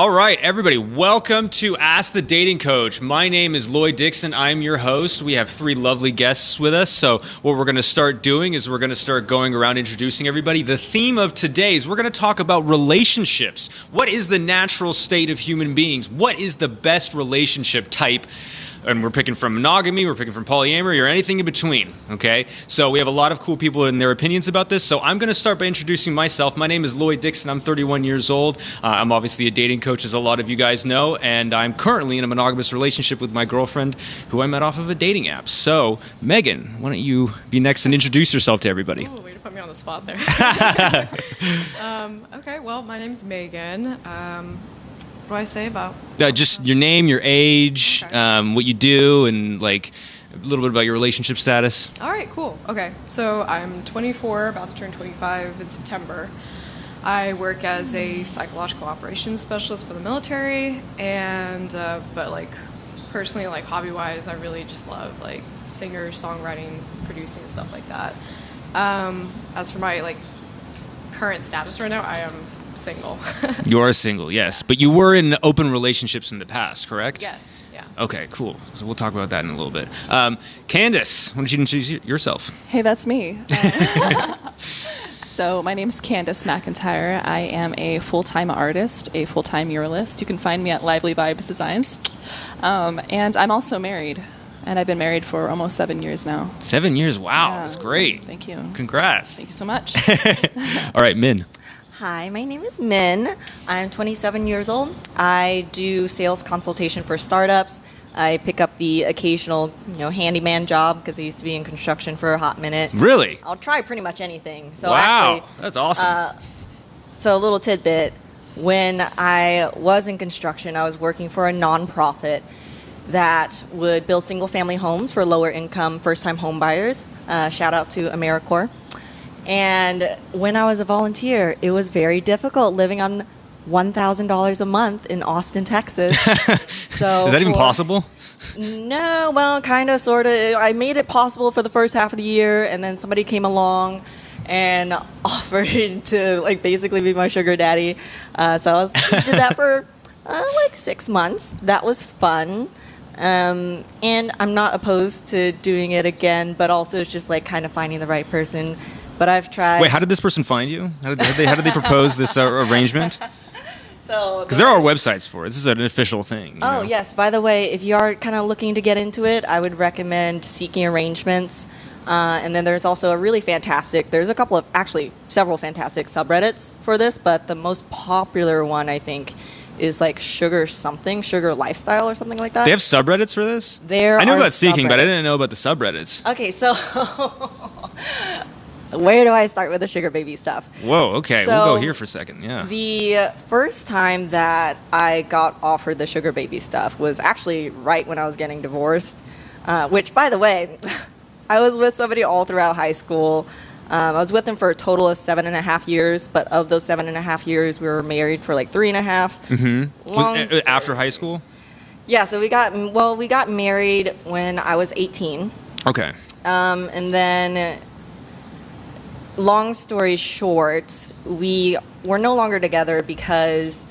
All right, everybody, welcome to Ask the Dating Coach. My name is Lloyd Dixon. I'm your host. We have three lovely guests with us. So what we're going to start doing is we're going to start going around introducing everybody. The theme of today is we're going to talk about relationships. What is the natural state of human beings? What is the best relationship type? And we're picking from monogamy, we're picking from polyamory, or anything in between, okay? So we have a lot of cool people in their opinions about this. So I'm going to start by introducing myself. My name is Lloyd Dixon. I'm 31 years old. I'm obviously a dating coach, as a lot of you guys know, and I'm currently in a monogamous relationship with my girlfriend, who I met off of a dating app. So, Megan, why don't you be next and introduce yourself to everybody? Oh, way to put me on the spot there. Okay, well, my name's Megan. What do I say about? Just your name, your age, okay. What you do, and like a little bit about your relationship status. All right, cool. Okay, so I'm 24, about to turn 25 in September. I work as a psychological operations specialist for the military, and but like personally, like hobby-wise, I really just love like singer, songwriting, producing, and stuff like that. As for my like current status right now, I am single. You are single, yes. But you were in open relationships in the past, correct? Yes, yeah. Okay, cool. So we'll talk about that in a little bit. Candace, why don't you introduce yourself? Hey, that's me. So my name's Candace McIntyre. I am a full-time artist, a full-time muralist. You can find me at Lively Vibes Designs. And I'm also married. And I've been married for almost 7 years now. 7 years? Wow, Yeah. that's great. Thank you. Congrats. Thank you so much. All right, Min. Hi, my name is Min. I'm 27 years old. I do sales consultation for startups. I pick up the occasional, handyman job because I used to be in construction for a hot minute. Really? I'll try pretty much anything. So wow, actually, that's awesome. So a little tidbit. When I was in construction, I was working for a nonprofit that would build single-family homes for lower-income first-time home buyers. Shout out to AmeriCorps. And when I was a volunteer, it was very difficult living on $1,000 a month in Austin, Texas. So Is that even possible? No, well, kind of, sort of. I made it possible for the first half of the year, and then somebody came along and offered to, basically be my sugar daddy. So I did that for, 6 months. That was fun. And I'm not opposed to doing it again, but also it's just, kind of finding the right person. But I've tried. Wait, how did this person find you? How did they propose this arrangement? So because there are websites for it. This is an official thing. You know? Yes. By the way, if you are kind of looking to get into it, I would recommend Seeking Arrangements. And then there's also there's several fantastic subreddits for this, but the most popular one, I think, is Sugar Lifestyle or something like that. They have subreddits for this? I knew about Seeking, but I didn't know about the subreddits. Okay, so where do I start with the sugar baby stuff? Whoa, okay. So we'll go here for a second, yeah. The first time that I got offered the sugar baby stuff was actually right when I was getting divorced, which, by the way, I was with somebody all throughout high school. I was with him for a total of 7.5 years, but of those 7.5 years, we were married for 3.5. Mm-hmm. Was it after high school? Yeah, so we got married when I was 18. Okay. And then, long story short, we were no longer together because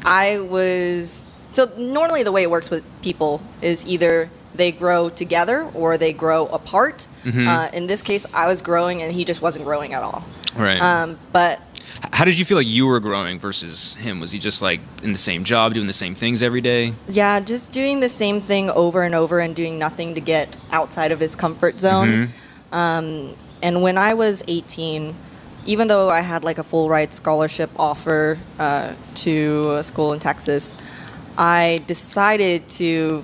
so normally the way it works with people is either they grow together or they grow apart. Mm-hmm. In this case, I was growing and he just wasn't growing at all. Right. But how did you feel like you were growing versus him? Was he just in the same job, doing the same things every day? Yeah, just doing the same thing over and over and doing nothing to get outside of his comfort zone. Mm-hmm. And when I was 18, even though I had a full ride scholarship offer to a school in Texas, I decided to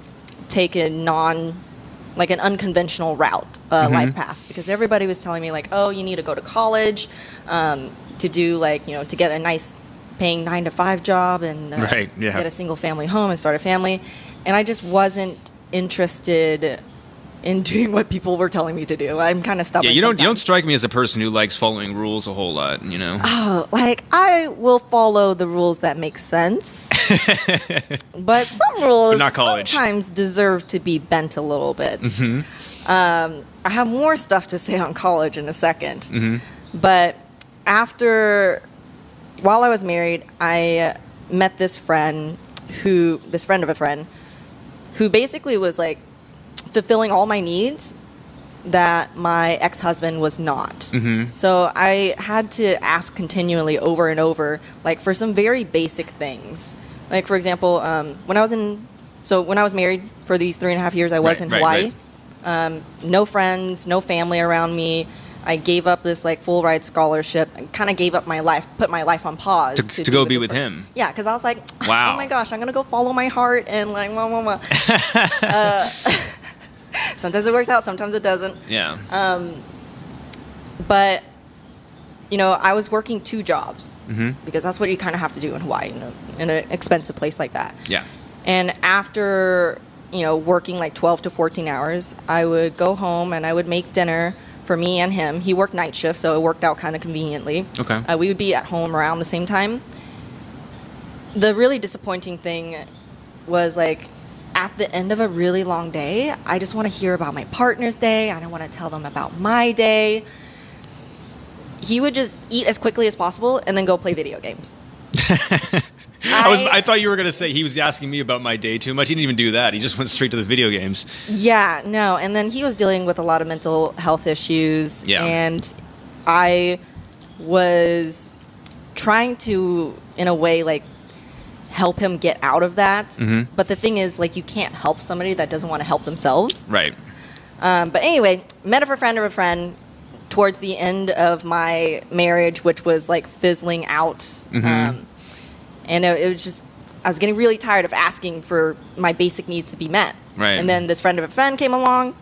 take an unconventional route, mm-hmm. life path, because everybody was telling me oh, you need to go to college to do to get a nice paying 9-to-5 job and right, yeah. get a single family home and start a family, and I just wasn't interested in doing what people were telling me to do. I'm kind of stubborn. Yeah, you don't strike me as a person who likes following rules a whole lot, you know? Oh, I will follow the rules that make sense. But some rules sometimes deserve to be bent a little bit. Mm-hmm. I have more stuff to say on college in a second. Mm-hmm. But while I was married, I met this friend of a friend, who basically was like fulfilling all my needs that my ex-husband was not. Mm-hmm. So I had to ask continually over and over, like for some very basic things. Like for example, when I was married for these 3.5 years, I was in Hawaii. No friends, no family around me. I gave up this like full ride scholarship and kind of gave up my life, put my life on pause to go be with him. Yeah, because I was like, wow. Oh my gosh, I'm gonna go follow my heart and like, sometimes it works out, sometimes it doesn't. Yeah. But you know, I was working 2 jobs Mm-hmm. because that's what you kind of have to do in Hawaii, in an expensive place like that. Yeah. And after, you know, working like 12 to 14 hours, I would go home and I would make dinner for me and him. He worked night shift, so it worked out kind of conveniently. Okay. We would be at home around the same time. The really disappointing thing was like, at the end of a really long day, I just want to hear about my partner's day. I don't want to tell them about my day. He would just eat as quickly as possible and then go play video games. I thought you were going to say he was asking me about my day too much. He didn't even do that. He just went straight to the video games. Yeah, no. And then he was dealing with a lot of mental health issues. Yeah. And I was trying to, in a way, like, help him get out of that. Mm-hmm. But the thing is, like, you can't help somebody that doesn't want to help themselves. Right. But anyway, met a friend of a friend towards the end of my marriage, which was, like, fizzling out. Mm-hmm. And it was just, I was getting really tired of asking for my basic needs to be met. Right. And then this friend of a friend came along,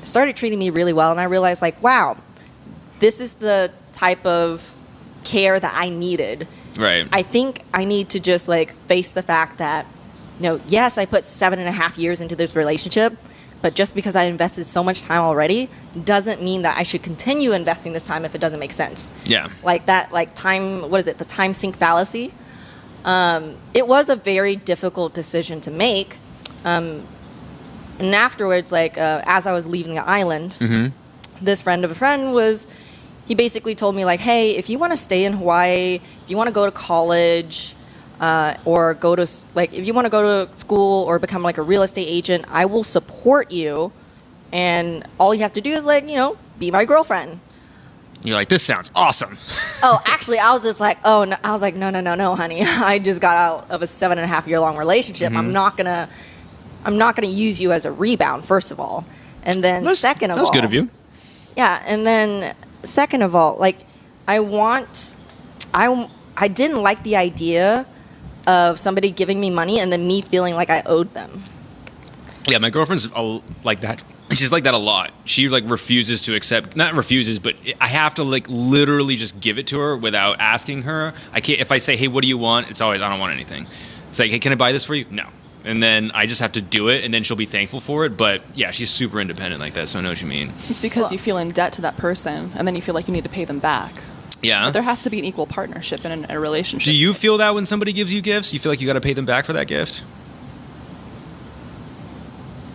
started treating me really well, and I realized, like, wow, this is the type of care that I needed. Right. I think I need to just, like, face the fact that, you know, yes, I put 7.5 years into this relationship, but just because I invested so much time already doesn't mean that I should continue investing this time if it doesn't make sense. Yeah. Like that, like time, what is it, the time sink fallacy? It was a very difficult decision to make. And afterwards, like, as I was leaving the island, Mm-hmm. this friend of a friend he basically told me, like, hey, if you want to stay in Hawaii, if you want to go to college, or if you want to go to school or become like a real estate agent, I will support you. And all you have to do is, like, you know, be my girlfriend. You're like, this sounds awesome. Oh, actually, I was just like, oh, no. I was like, no, honey. I just got out of a 7.5 year long relationship. Mm-hmm. I'm not gonna use you as a rebound, first of all, and then second of all, that's good of you. Yeah, and then second of all, like, I didn't like the idea of somebody giving me money and then me feeling like I owed them. Yeah, my girlfriend's like that. She's like that a lot. She like refuses to accept, not refuses, but I have to like literally just give it to her without asking her. I can't, if I say, hey, what do you want? It's always, I don't want anything. It's like, hey, can I buy this for you? No. And then I just have to do it, and then she'll be thankful for it. But yeah, she's super independent like that, so I know what you mean. It's because you feel in debt to that person, and then you feel like you need to pay them back. Yeah. But there has to be an equal partnership in a relationship. Do you feel that when somebody gives you gifts? You feel like you got to pay them back for that gift?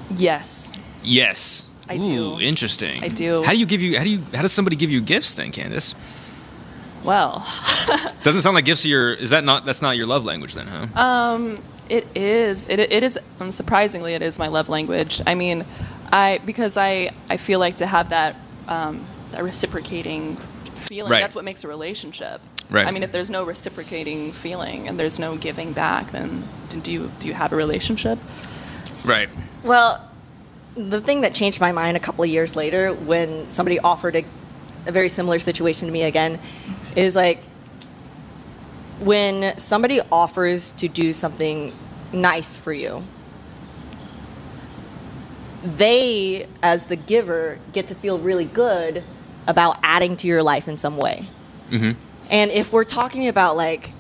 Yes. Yes. I Ooh, do. Interesting. I do. How does somebody give you gifts then, Candace? Well. Doesn't sound like gifts are that's not your love language then, huh? It is. It is. Surprisingly, it is my love language. I mean, because I feel like to have that reciprocating feeling. Right. That's what makes a relationship. Right. I mean, if there's no reciprocating feeling and there's no giving back, then do you have a relationship? Right. Well, the thing that changed my mind a couple of years later when somebody offered a very similar situation to me again is like when somebody offers to do something nice for you, they, as the giver, get to feel really good about adding to your life in some way. Mm-hmm. And if we're talking about like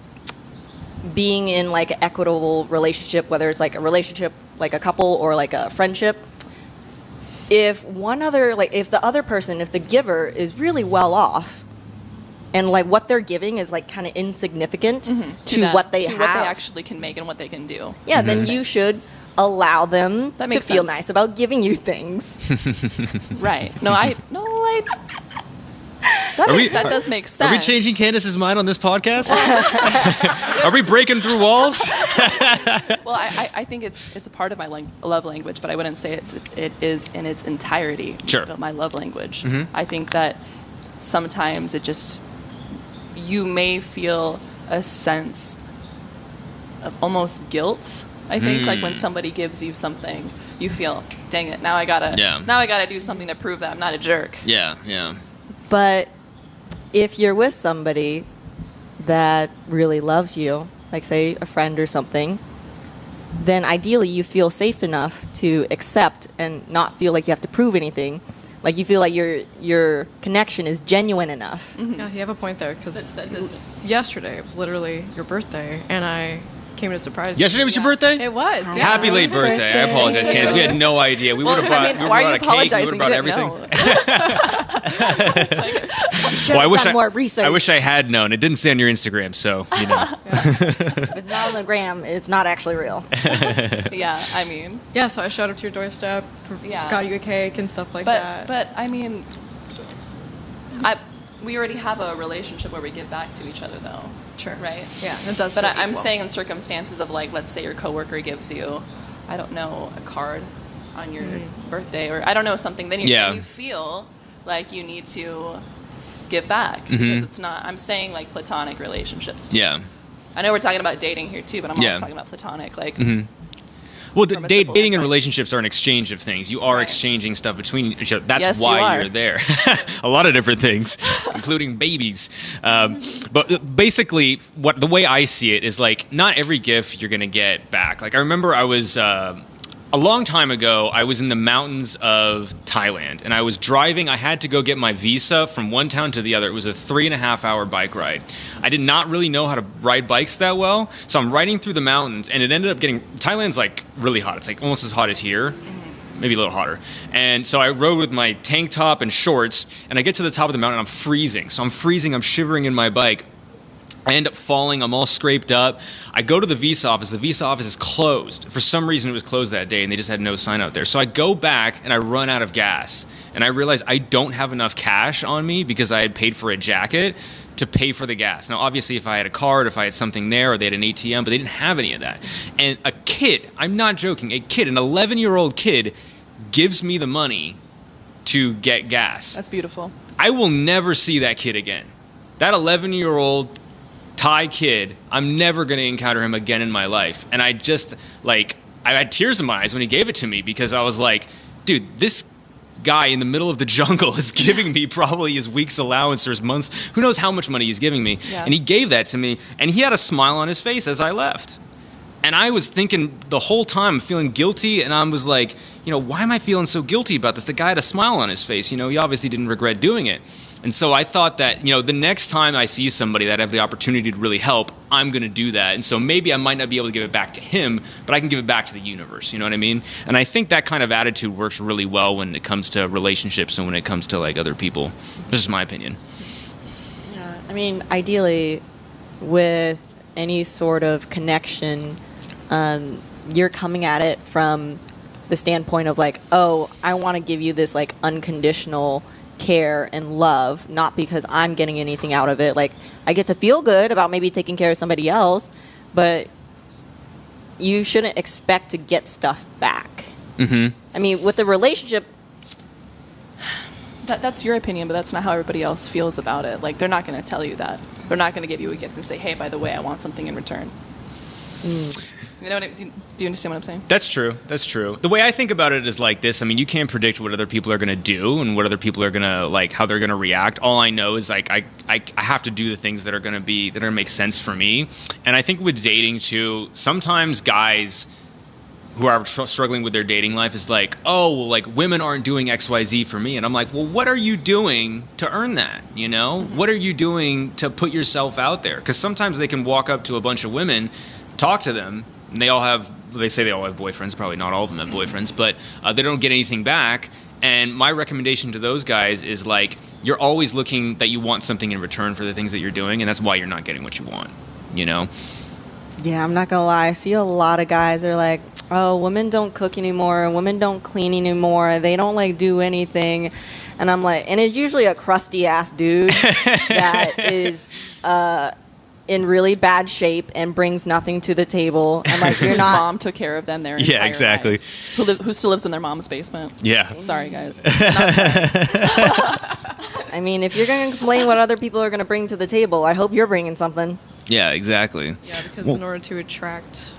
being in like an equitable relationship, whether it's like a relationship, like a couple or like a friendship, if the other person, if the giver is really well off and like what they're giving is like kind of insignificant to what they have, what they actually can make and what they can do. Yeah, Mm-hmm. then you should allow them That to makes feel sense. nice about giving you things. Right. That does make sense. Are we changing Candace's mind on this podcast? Are we breaking through walls? Well, I think it's a part of my love language, but I wouldn't say it is in its entirety my love language. Mm-hmm. I think that sometimes you may feel a sense of almost guilt. I think like when somebody gives you something, you feel, dang it, now I gotta do something to prove that I'm not a jerk. Yeah. But if you're with somebody that really loves you, like say a friend or something, then ideally you feel safe enough to accept and not feel like you have to prove anything. Like you feel like your connection is genuine enough. Mm-hmm. Yeah, you have a point there, because yesterday it was literally your birthday, and I came to surprise you. Yesterday was your birthday? It was. Yeah. Happy late birthday. I apologize, Candace. We had no idea. We would have brought, why are you a cake. We would have apologizing? brought You everything. Done more research. I wish I had known. It didn't say on your Instagram, so you know. If it's not on the gram, it's not actually real. Yeah, I mean. Yeah, so I showed up to your doorstep, got you a cake and stuff like that. But I mean, we already have a relationship where we give back to each other, though. Sure. Right? Yeah, it does. But I'm saying in circumstances of, like, let's say your coworker gives you, I don't know, a card on your birthday, or I don't know, something, then you feel like you need to give back, because it's not, I'm saying like platonic relationships too. Yeah. I know we're talking about dating here too, but I'm also talking about platonic, like. Well, dating and relationships are an exchange of things. You are exchanging stuff between each other. That's why you're there. A lot of different things, including babies. But basically, the way I see it is like not every gift you're going to get back. Like I remember I was a long time ago, I was in the mountains of Thailand, and I was driving. I had to go get my visa from one town to the other. It was a 3.5-hour bike ride. I did not really know how to ride bikes that well, so I'm riding through the mountains, and it ended up getting, Thailand's like really hot. It's like almost as hot as here, maybe a little hotter. And so I rode with my tank top and shorts, and I get to the top of the mountain, and I'm freezing. So I'm freezing, I'm shivering in my bike. I end up falling. I'm all scraped up. I go to the visa office. The visa office is closed. For some reason, it was closed that day, and they just had no sign out there. So I go back, and I run out of gas. And I realize I don't have enough cash on me because I had paid for a jacket to pay for the gas. Now, obviously, if I had a card, if I had something there, or they had an ATM, but they didn't have any of that. And a kid, I'm not joking, an 11-year-old kid gives me the money to get gas. That's beautiful. I will never see that kid again. That 11-year-old Thai kid, I'm never going to encounter him again in my life. And I just, like, I had tears in my eyes when he gave it to me, because I was like, dude, this guy in the middle of the jungle is giving me probably his week's allowance or his month's, who knows how much money he's giving me. Yeah. And he gave that to me, and he had a smile on his face as I left. And I was thinking the whole time, feeling guilty, and I was like, why am I feeling so guilty about this? The guy had a smile on his face. He obviously didn't regret doing it. And so I thought that, the next time I see somebody that I have the opportunity to really help, I'm going to do that. And so maybe I might not be able to give it back to him, but I can give it back to the universe. You know what I mean? And I think that kind of attitude works really well when it comes to relationships and when it comes to, like, other people. This is my opinion. Yeah, I mean, ideally, with any sort of connection, you're coming at it from the standpoint of like, oh, I want to give you this like unconditional care and love, not because I'm getting anything out of it. Like, I get to feel good about maybe taking care of somebody else, but you shouldn't expect to get stuff back. Mm-hmm. I mean, with the relationship, that's your opinion, but that's not how everybody else feels about it. Like, they're not going to tell you that. They're not going to give you a gift and say, hey, by the way, I want something in return. You know do you understand what I'm saying? That's true. That's true. The way I think about it is like this. I mean, you can't predict what other people are going to do and what other people are going to, like, how they're going to react. All I know is, like, I have to do the things that are going to make sense for me. And I think with dating, too, sometimes guys who are struggling with their dating life is like, oh, well, like, women aren't doing XYZ for me. And I'm like, well, what are you doing to earn that, What are you doing to put yourself out there? Because sometimes they can walk up to a bunch of women, talk to them, and they say they all have boyfriends. Probably not all of them have boyfriends, but they don't get anything back. And my recommendation to those guys is, like, you're always looking that you want something in return for the things that you're doing, and that's why you're not getting what you want, Yeah, I'm not going to lie. I see a lot of guys that are like, oh, women don't cook anymore, women don't clean anymore, they don't like do anything. And I'm like, and it's usually a crusty ass dude that is in really bad shape and brings nothing to the table. I'm like, you're Whose not. mom took care of them their Yeah, entire exactly. life. Who still lives in their mom's basement. Yeah. Sorry, guys. I mean, if you're going to complain what other people are going to bring to the table, I hope you're bringing something. Yeah, exactly. Yeah, because Well- in order to attract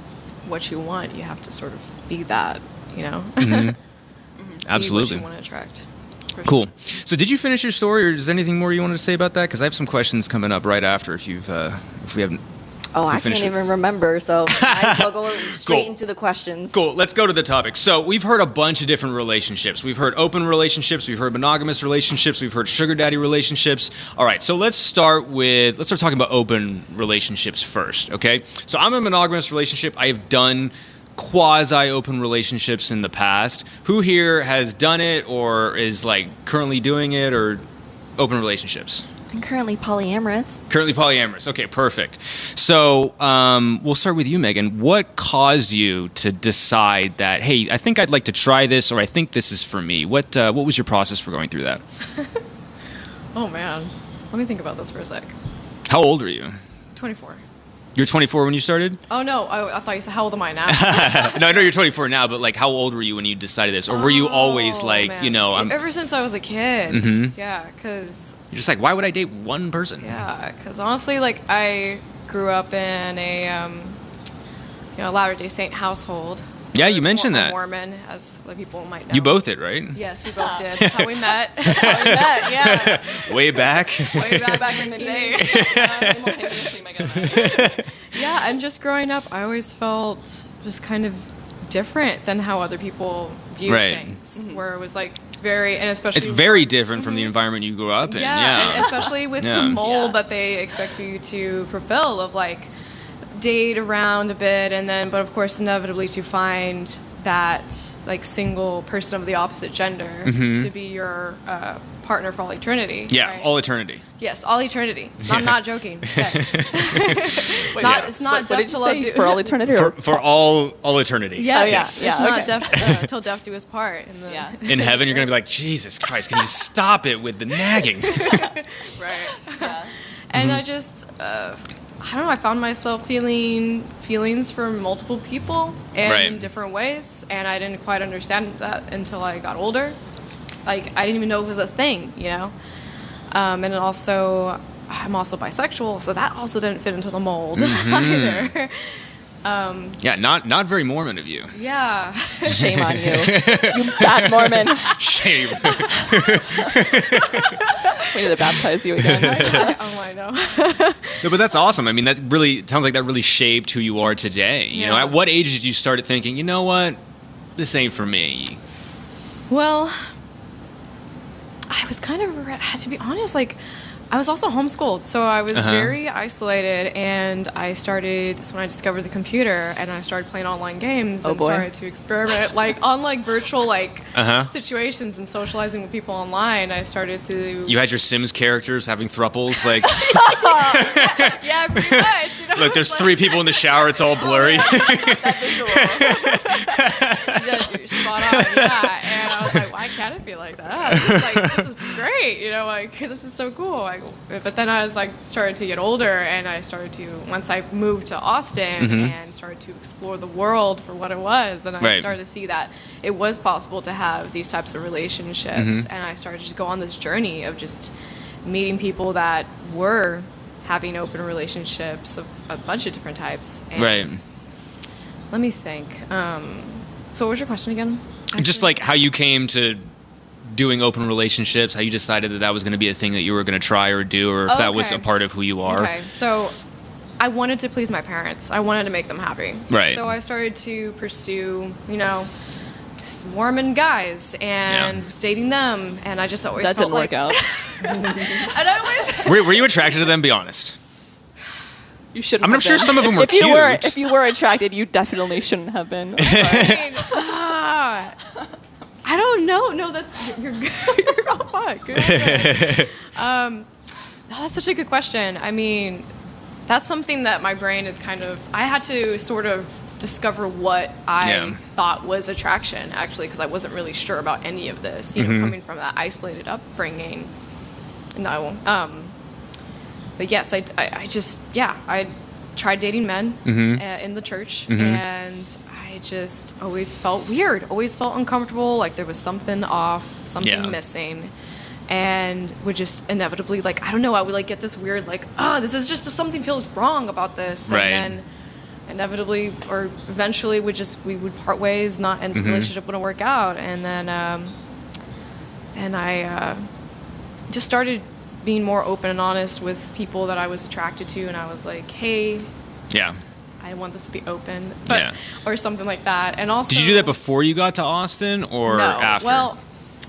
what you want, you have to sort of be that, you know? Absolutely. Be what you want to attract. For Cool. So, did you finish your story, or is there anything more you wanted to say about that? Because I have some questions coming up right after. If we haven't. Oh, So I finish can't it. even remember, so might as well go straight Cool. into the questions. Cool. Let's go to the topic. So we've heard a bunch of different relationships. We've heard open relationships. We've heard monogamous relationships. We've heard sugar daddy relationships. All right. So let's start talking about open relationships first. Okay. So I'm in a monogamous relationship. I have done quasi-open relationships in the past. Who here has done it or is like currently doing it, or open relationships? I'm currently polyamorous. Currently polyamorous. Okay, perfect. So we'll start with you, Megan. What caused you to decide that, hey, I think I'd like to try this, or I think this is for me? What was your process for going through that? Oh, man. Let me think about this for a sec. How old were you? 24. You're 24 when you started? Oh, no. I thought you said, how old am I now? No, I know you're 24 now, but like, how old were you when you decided this? Or were you always Oh, like, man. you know, Ever since I was a kid. Mhm. Yeah, because... you're just like, why would I date one person? Yeah, because honestly, like, I grew up in a, Latter-day Saint household. Yeah, you mentioned that. Mormon, as the people might know. You both did, right? Yes, we both did. That's how we met. That's how we met, yeah. Way back. Way back in the day. Simultaneously, Megan and I. Yeah, and just growing up, I always felt just kind of different than how other people view Right. things. Where it was like very, and especially It's very different from the environment you grew up in. yeah, and Yeah. especially with Yeah. the mold Yeah. that they expect for you to fulfill of like date around a bit, and then but of course inevitably to find that like single person of the opposite gender to be your partner for all eternity. Yeah, right? all eternity. Yes, all eternity. I'm not joking. Yes. Wait, yeah. It's not what death did you till say? do For all eternity? Or? For all eternity. Yeah, Oh, yeah. It's Yeah, not okay. death till death do us part. In the, Yeah. In heaven, you're going to be like, Jesus Christ, can you stop it with the nagging? Right. Yeah. And I just, I don't know, I found myself feeling feelings for multiple people in Right. different ways, and I didn't quite understand that until I got older. Like, I didn't even know it was a thing, you know? And then also, I'm also bisexual, so that also didn't fit into the mold either. Yeah, not very Mormon of you. Yeah. Shame on you. You bad Mormon. Shame. We need to baptize you again. Oh, I know. No, but that's awesome. I mean, that really sounds like that really shaped who you are today. You know, Yeah. at what age did you start thinking, you know what, this ain't for me? Well, I was kind of, to be honest, like, I was also homeschooled, so I was very isolated, and that's when I discovered the computer, and I started playing online games and boy. started to experiment, like, on, like, virtual, like, Uh-huh. situations and socializing with people online. I started to... You had your Sims characters having thruples, like, Yeah, pretty much. You know? look, there's 3 people in the shower, it's all blurry. That visual. Yeah, you're spot on, yeah. And I was like, why can't it be like that? This is great, you know, like, this is so cool. But then I was like, started to get older, and I started to, once I moved to Austin and started to explore the world for what it was, and I Right. started to see that it was possible to have these types of relationships, and I started to just go on this journey of just meeting people that were having open relationships of a bunch of different types. And Right. Let me think. So what was your question again? Just Actually? like how you came to doing open relationships, how you decided that that was going to be a thing that you were going to try or do, or if that was a Okay. part of who you are. Okay, so I wanted to please my parents. I wanted to make them happy. Right. So I started to pursue, Mormon guys and Yeah. was dating them, and I just always That felt didn't work out. And I always Were you attracted to them? Be honest. You shouldn't. I'm have sure been. some of them were if you were, cute. if you were attracted, you definitely shouldn't have been. I don't know. No, you're you're oh my good. No, that's such a good question. I mean, that's something that my brain is I had to sort of discover what I Yeah. thought was attraction, actually, because I wasn't really sure about any of this, you know, coming from that isolated upbringing. No. But yes, I just, yeah, I tried dating men in the church, and I just always felt weird, always felt uncomfortable, like there was something off, something missing. And would just inevitably, like, I don't know, I would like get this weird, like, this is just something feels wrong about this. Right. And then inevitably or eventually we would part ways, and the relationship wouldn't work out. And then I just started being more open and honest with people that I was attracted to. And I was like, hey, Yeah. I want this to be open, Yeah. or something like that. And also, Did you do that before you got to Austin or no. after? Well,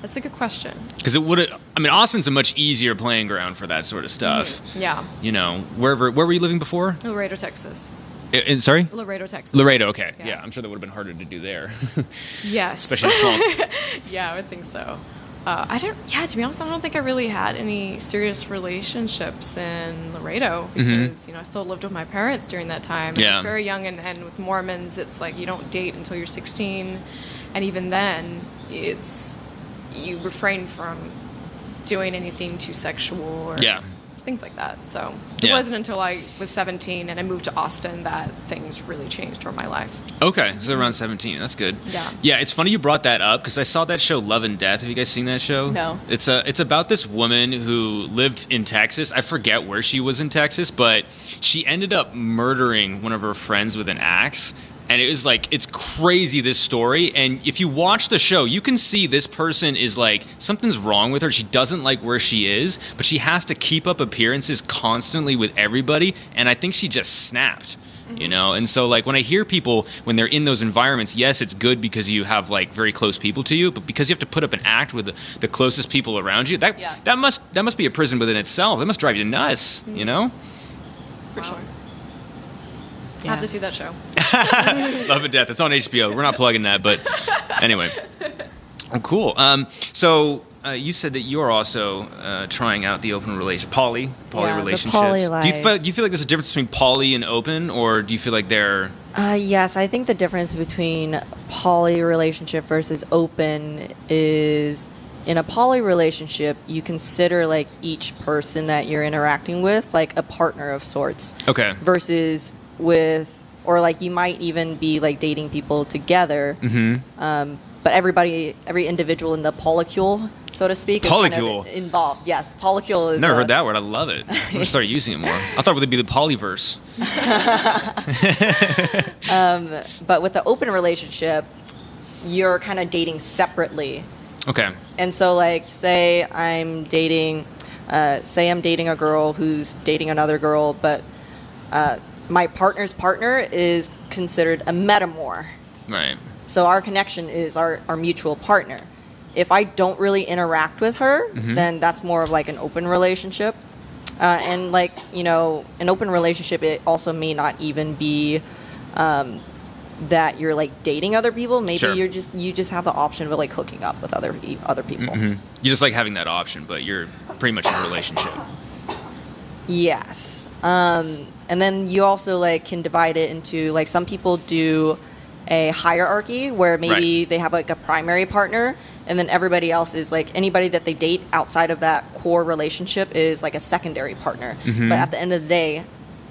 that's a good question. Because Austin's a much easier playing ground for that sort of stuff. Yeah. You know, where were you living before? Laredo, Texas. Sorry? Laredo, Texas. Laredo, okay. Yeah. Yeah, I'm sure that would have been harder to do there. Yes. Especially small. Yeah, I would think so. To be honest, I don't think I really had any serious relationships in Laredo because, you know, I still lived with my parents during that time. Yeah. I was very young, and with Mormons, it's like you don't date until you're 16. And even then, you refrain from doing anything too sexual or things like that. So it wasn't until I was 17 and I moved to Austin that things really changed for my life. Okay, so around 17. That's good. Yeah. Yeah, it's funny you brought that up because I saw that show Love and Death. Have you guys seen that show? No. It's about this woman who lived in Texas. I forget where she was in Texas, but she ended up murdering one of her friends with an axe. And it was like, it's crazy, this story. And if you watch the show, you can see this person is like, something's wrong with her. She doesn't like where she is, but she has to keep up appearances constantly with everybody. And I think she just snapped, you know? And so like when I hear people, when they're in those environments, yes, it's good because you have like very close people to you, but because you have to put up an act with the closest people around you, that must be a prison within itself. That must drive you nuts, you know? For sure. Yeah. I have to see that show. Love and Death. It's on HBO. We're not plugging that, but anyway. Oh, cool. So you said that you are also trying out the open poly Yeah, relationships. the poly life. Do you feel like there's a difference between poly and open, or do you feel like they're... Yes, I think the difference between poly relationship versus open is in a poly relationship, you consider like each person that you're interacting with like a partner of sorts. Okay. Versus or like you might even be like dating people together. But every individual in the polycule, so to speak, is kind Polycule? of involved. Yes, polycule is. Never heard that word. I love it. I'm going to start using it more. I thought it would be the polyverse. But with the open relationship, you're kind of dating separately. Okay. And so, like, say I'm dating a girl who's dating another girl, but my partner's partner is considered a metamor. Right. So our connection is our mutual partner. If I don't really interact with her, then that's more of like an open relationship. And like, you know, an open relationship, it also may not even be that you're like dating other people. Maybe Sure. you just have the option of like hooking up with other people. You just like having that option, but you're pretty much in a relationship. Yes. And then you also like can divide it into like some people do a hierarchy where maybe they have like a primary partner, and then everybody else is like anybody that they date outside of that core relationship is like a secondary partner. But at the end of the day,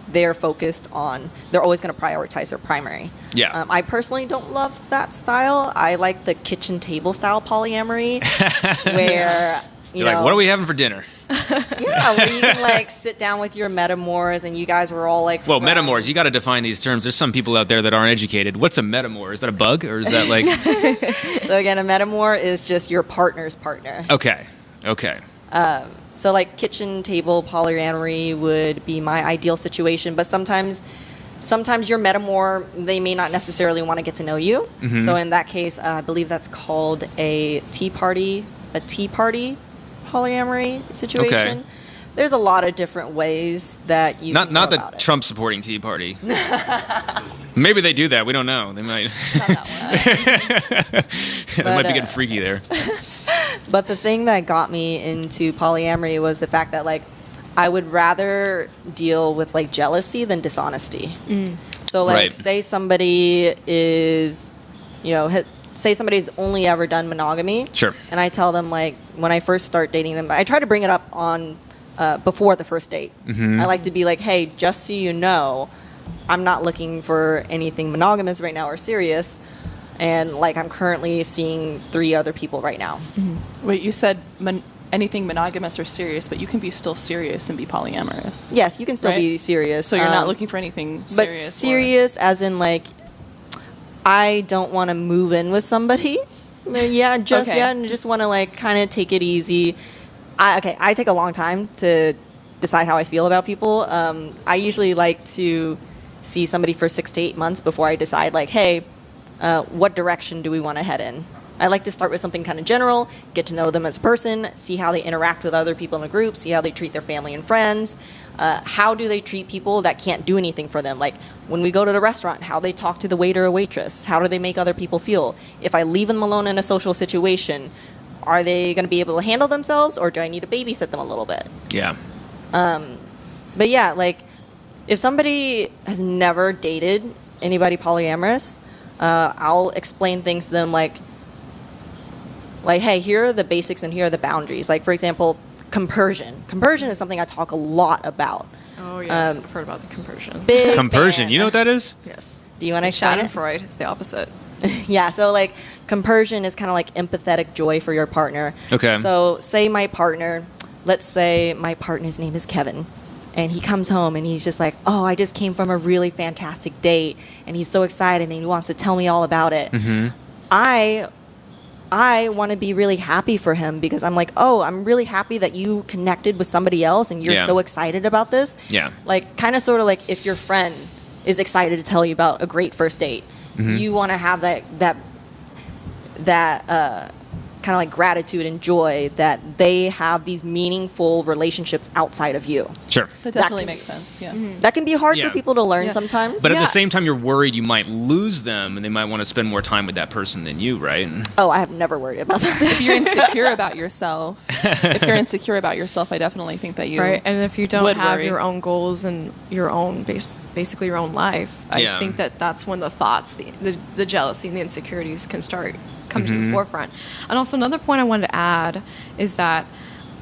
they're always going to prioritize their primary. Yeah. I personally don't love that style. I like the kitchen table style polyamory where You're like, what are we having for dinner? Yeah, where you can like sit down with your metamors and you guys were all like Well, friends. metamors, you got to define these terms. There's some people out there that aren't educated. What's a metamor? Is that a bug, or is that like... So again, a metamor is just your partner's partner. Okay. So like kitchen table polyamory would be my ideal situation, but sometimes your metamor, they may not necessarily want to get to know you. So in that case, I believe that's called a tea party polyamory situation. Okay. There's a lot of different ways that you can Not go the about it. Trump supporting Tea Party. Maybe they do that. We don't know. They might. They might be getting freaky there. But the thing that got me into polyamory was the fact that like I would rather deal with like jealousy than dishonesty. So, like, Right. say somebody is, say somebody's only ever done monogamy. Sure. And I tell them, like, when I first start dating them, I try to bring it up on before the first date. I like to be like, hey, just so you know, I'm not looking for anything monogamous right now or serious. And, like, I'm currently seeing 3 other people right now. Wait, you said anything monogamous or serious, but you can be still serious and be polyamorous. Yes, you can still Right? be serious. So you're not looking for anything But serious. serious as in, like, I don't want to move in with somebody. Yeah, just Okay. yet, and just want to, like, kind of take it easy. I take a long time to decide how I feel about people. I usually like to see somebody for 6 to 8 months before I decide, like, hey, what direction do we want to head in? I like to start with something kind of general, get to know them as a person, see how they interact with other people in the group, see how they treat their family and friends. How do they treat people that can't do anything for them? Like, when we go to the restaurant, how they talk to the waiter or waitress. How do they make other people feel? If I leave them alone in a social situation, are they going to be able to handle themselves, or do I need to babysit them a little bit? Yeah. But yeah, like, if somebody has never dated anybody polyamorous, I'll explain things to them like, hey, here are the basics and here are the boundaries. Like, for example, compersion. Compersion is something I talk a lot about. Oh, yes. I've heard about the conversion. Big Compersion. fan. You know what that is? Yes. Do you want to explain it? Schadenfreude is the opposite. Yeah, so, like, compersion is kind of like empathetic joy for your partner. Okay. So say let's say my partner's name is Kevin, and he comes home and he's just like, oh, I just came from a really fantastic date, and he's so excited and he wants to tell me all about it. I want to be really happy for him because I'm like, oh, I'm really happy that you connected with somebody else and you're Yeah. so excited about this. Yeah. Like, kind of sort of like if your friend is excited to tell you about a great first date, you want to have that kind of like gratitude and joy that they have these meaningful relationships outside of you. Sure. That definitely can- makes sense. Yeah. That can be hard Yeah. for people to learn Yeah. sometimes. But at Yeah. the same time, you're worried you might lose them, and they might want to spend more time with that person than you, right? Oh, I have never worried about that. If you're insecure about yourself, I definitely think that you Right. And if you don't would have worry. your own goals and your own basically your own life, Yeah. I think that's when the thoughts, the jealousy and the insecurities can start come to the forefront. And also another point I wanted to add is that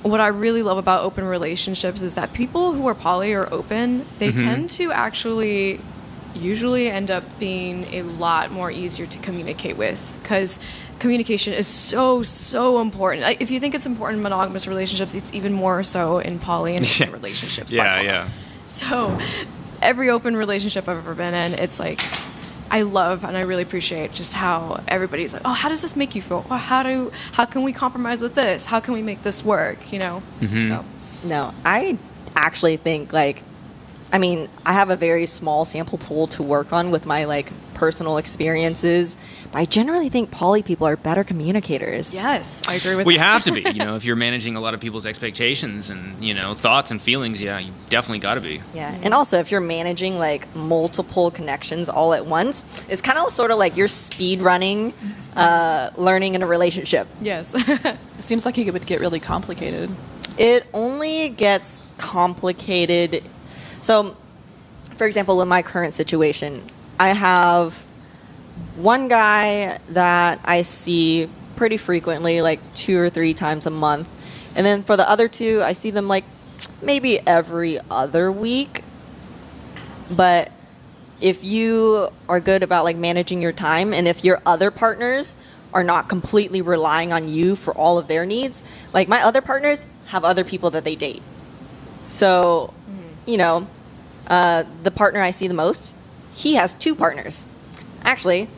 what I really love about open relationships is that people who are poly or open, they tend to actually usually end up being a lot more easier to communicate with, because communication is so important. If you think it's important in monogamous relationships, it's even more so in poly and open relationships. by Yeah, far. yeah. So every open relationship I've ever been in, it's like I love and I really appreciate just how everybody's like, oh, how does this make you feel? Well, how can we compromise with this? How can we make this work? You know? So No, I actually think, like, I mean, I have a very small sample pool to work on with my, like, personal experiences, but I generally think poly people are better communicators. yes, I agree with Well, you that. have to be. If you're managing a lot of people's expectations and, thoughts and feelings, yeah, you definitely got to be. Yeah, and also if you're managing, like, multiple connections all at once, it's kind of sort of like you're speed running learning in a relationship. Yes. It seems like it would get really complicated. It only gets complicated. So, for example, in my current situation, I have one guy that I see pretty frequently, like 2 or 3 times a month. And then for the other 2, I see them like maybe every other week. But if you are good about like managing your time, and if your other partners are not completely relying on you for all of their needs, like my other partners have other people that they date. So, the partner I see the most, he has 2 partners. Actually,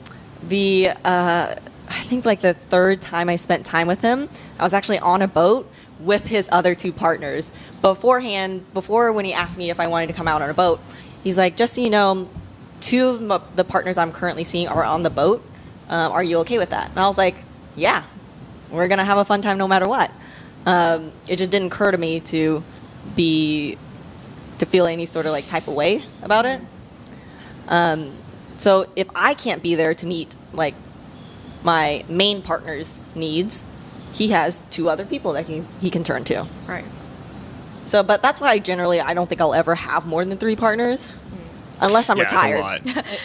I think like the 3rd time I spent time with him, I was actually on a boat with his other 2 partners. Before when he asked me if I wanted to come out on a boat, he's like, just so you know, 2 of the partners I'm currently seeing are on the boat. Are you okay with that? And I was like, yeah, we're going to have a fun time no matter what. It just didn't occur to me to feel any sort of like type of way about it. So if I can't be there to meet like my main partner's needs, he has 2 other people that he can turn to. Right. So, but that's why I don't think I'll ever have more than 3 partners. Unless I'm Yeah, it's a retired. lot.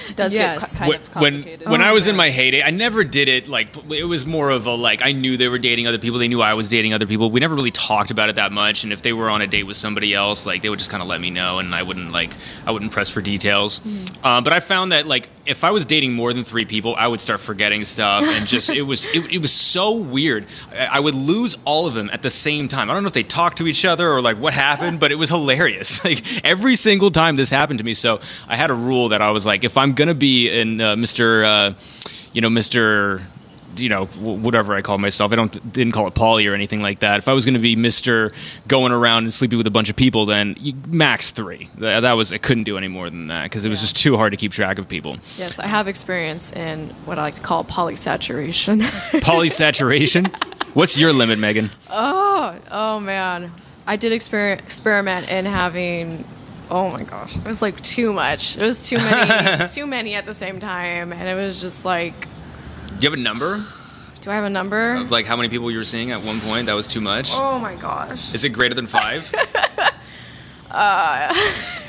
It does Yes. get kind of complicated. When I was in my heyday, I never did it like it was more of a like I knew they were dating other people. They knew I was dating other people. We never really talked about it that much. And if they were on a date with somebody else, like they would just kind of let me know, and I wouldn't press for details. But I found that like if I was dating more than 3 people, I would start forgetting stuff, and just it was so weird. I would lose all of them at the same time. I don't know if they talked to each other or like what happened, but it was hilarious. Like every single time this happened to me. So I had a rule that I was like, if I'm gonna be in Mr. Whatever I call myself, didn't call it poly or anything like that. If I was going to be Mr. going around and sleeping with a bunch of people, then max 3. That was I couldn't do any more than that because it was just too hard to keep track of people. Yes, I have experience in what I like to call polysaturation. Polysaturation? What's your limit, Megan? Oh man, I did experiment in having. Oh my gosh, it was like too much. It was too many, too many at the same time, and it was just like. Do you have a number Do I have a number? of like how many people you were seeing at one point? That was too much. Oh my gosh. Is it greater than 5?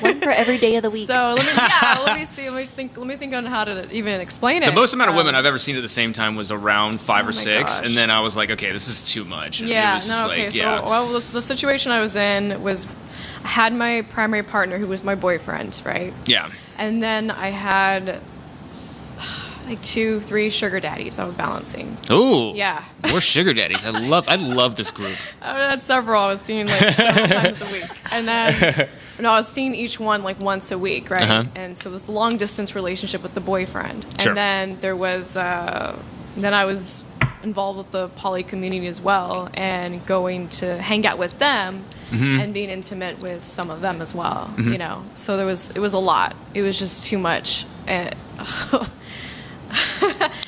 One for every day of the week. So let me see. Let me think on how to even explain it. The most amount of women I've ever seen at the same time was around 5 Oh or my 6, gosh. and then I was like, okay, this is too much. And it Yeah. was just No. Okay. like, So yeah. well, the situation I was in was I had my primary partner who was my boyfriend, right? Yeah. And then I had like 2, 3 sugar daddies I was balancing. Ooh. Yeah. More sugar daddies. I love this group. I had several. I was seeing like several times a week, and then I was seeing each one like once a week, right? Uh-huh. And so it was the long distance relationship with the boyfriend, Sure. and then there was then I was involved with the poly community as well, and going to hang out with them and being intimate with some of them as well. You know, so it was a lot. It was just too much. And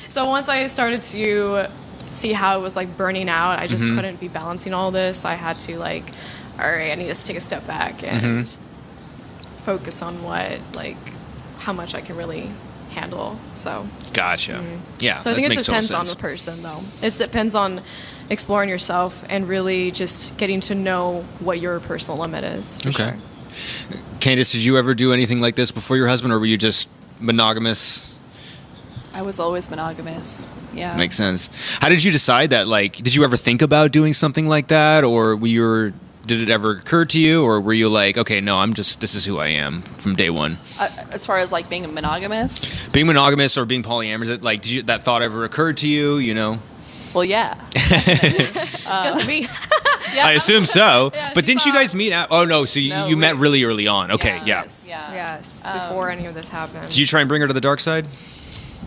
so once I started to see how it was like burning out, I just couldn't be balancing all this. I had to like, all right, I need to take a step back and focus on how much I can really handle. So Gotcha. Yeah. so I that think it makes total depends on sense. the person though. It depends on exploring yourself and really just getting to know what your personal limit is. For Okay. Sure. Candace, did you ever do anything like this before your husband, or were you just monogamous? I was always monogamous. Yeah. Makes sense. How did you decide that? Like, did you ever think about doing something like that, or did it ever occur to you, or were you like, okay, no, this is who I am from day one? As far as like being a monogamous, Being monogamous or being polyamorous, did that thought ever occur to you? You know, well, yeah. Because of me. Yeah, I assume so. Yeah, But she didn't you thought- guys meet? Oh no, so No, you met we- really early on. Okay, yeah. Yes, yeah. Yes, before any of this happened. Did you try and bring her to the dark side?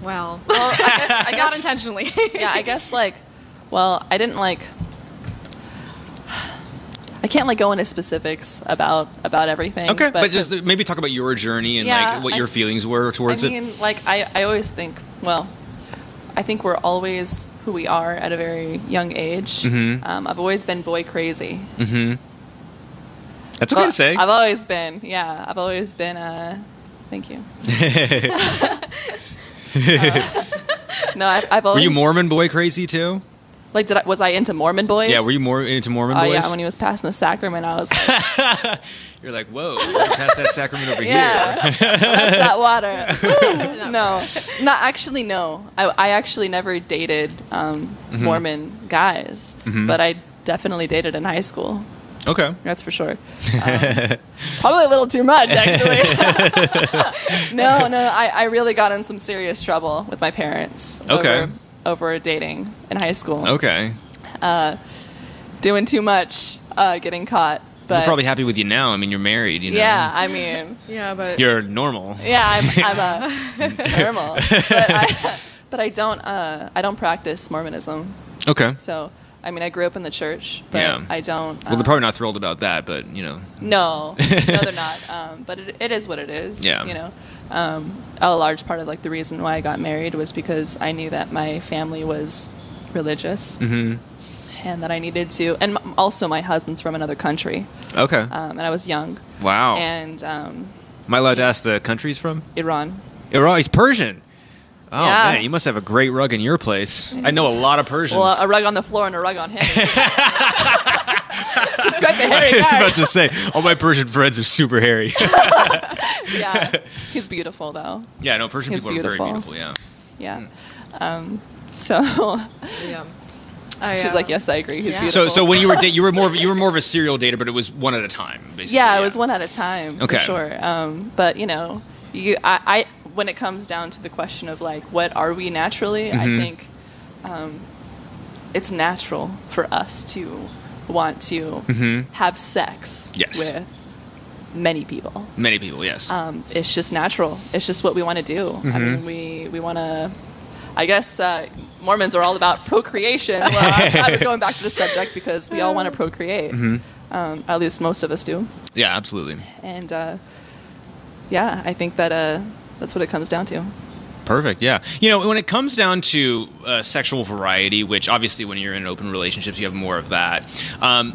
Well, Well, I guess not intentionally. yeah, I guess I didn't I can't go into specifics about everything. Okay, but just maybe talk about your journey and Yeah, what your feelings were towards I it. mean, I always think, I think we're always who we are at a very young age. Mm-hmm. I've always been boy crazy. That's okay to say. I've always been, thank you. No, I've Were always. you Mormon boy crazy too? Was I into Mormon boys? Yeah, were you more into Mormon Oh boys? yeah, when he was passing the sacrament, I was You're like, whoa, pass that sacrament over yeah, here. pass that water. No, not actually. No, I actually never dated Mormon guys, but I definitely dated in high school. Okay. That's for sure. Probably a little too much, actually. No, I really got in some serious trouble with my parents. Okay. Over dating in high school. Okay. Doing too much, getting caught. But I'm probably happy with you now. I mean, you're married, you know. yeah, I mean, yeah, but You're normal. yeah, I'm a normal, but I don't practice Mormonism. Okay. So I mean, I grew up in the church, but Yeah. I don't. Well, they're probably not thrilled about that, but, you know. No, they're not. But it is what it is. Yeah. You know, a large part of the reason why I got married was because I knew that my family was religious, and that I needed to. And also, my husband's from another country, Okay. and I was young. Wow. And Am I allowed to ask the country he's from? Iran. Iran. He's Persian. Oh, Yeah. man, you must have a great rug in your place. I know a lot of Persians. Well, a rug on the floor and a rug on him. quite the I hairy was guy. about to say, all my Persian friends are super hairy. Yeah, he's beautiful though. Yeah, no, Persian He's people are very beautiful. beautiful, yeah. Yeah. So Yeah. she's like, yes, I agree. He's Yeah. beautiful. So when you were more of a serial dater, but it was one at a time, basically. yeah, it was one at a time Okay. for sure. But I when it comes down to the question of like, what are we naturally? I think it's natural for us to want to have sex Yes. with many people. Many people, yes. It's just natural. It's just what we want to do. I mean, we want to. I guess Mormons are all about procreation. Well, I'm going back to the subject because we all want to procreate. At least most of us do. Yeah, absolutely. And yeah, I think that that's what it comes down to. Perfect. Yeah. When it comes down to sexual variety, which obviously when you're in open relationships, you have more of that.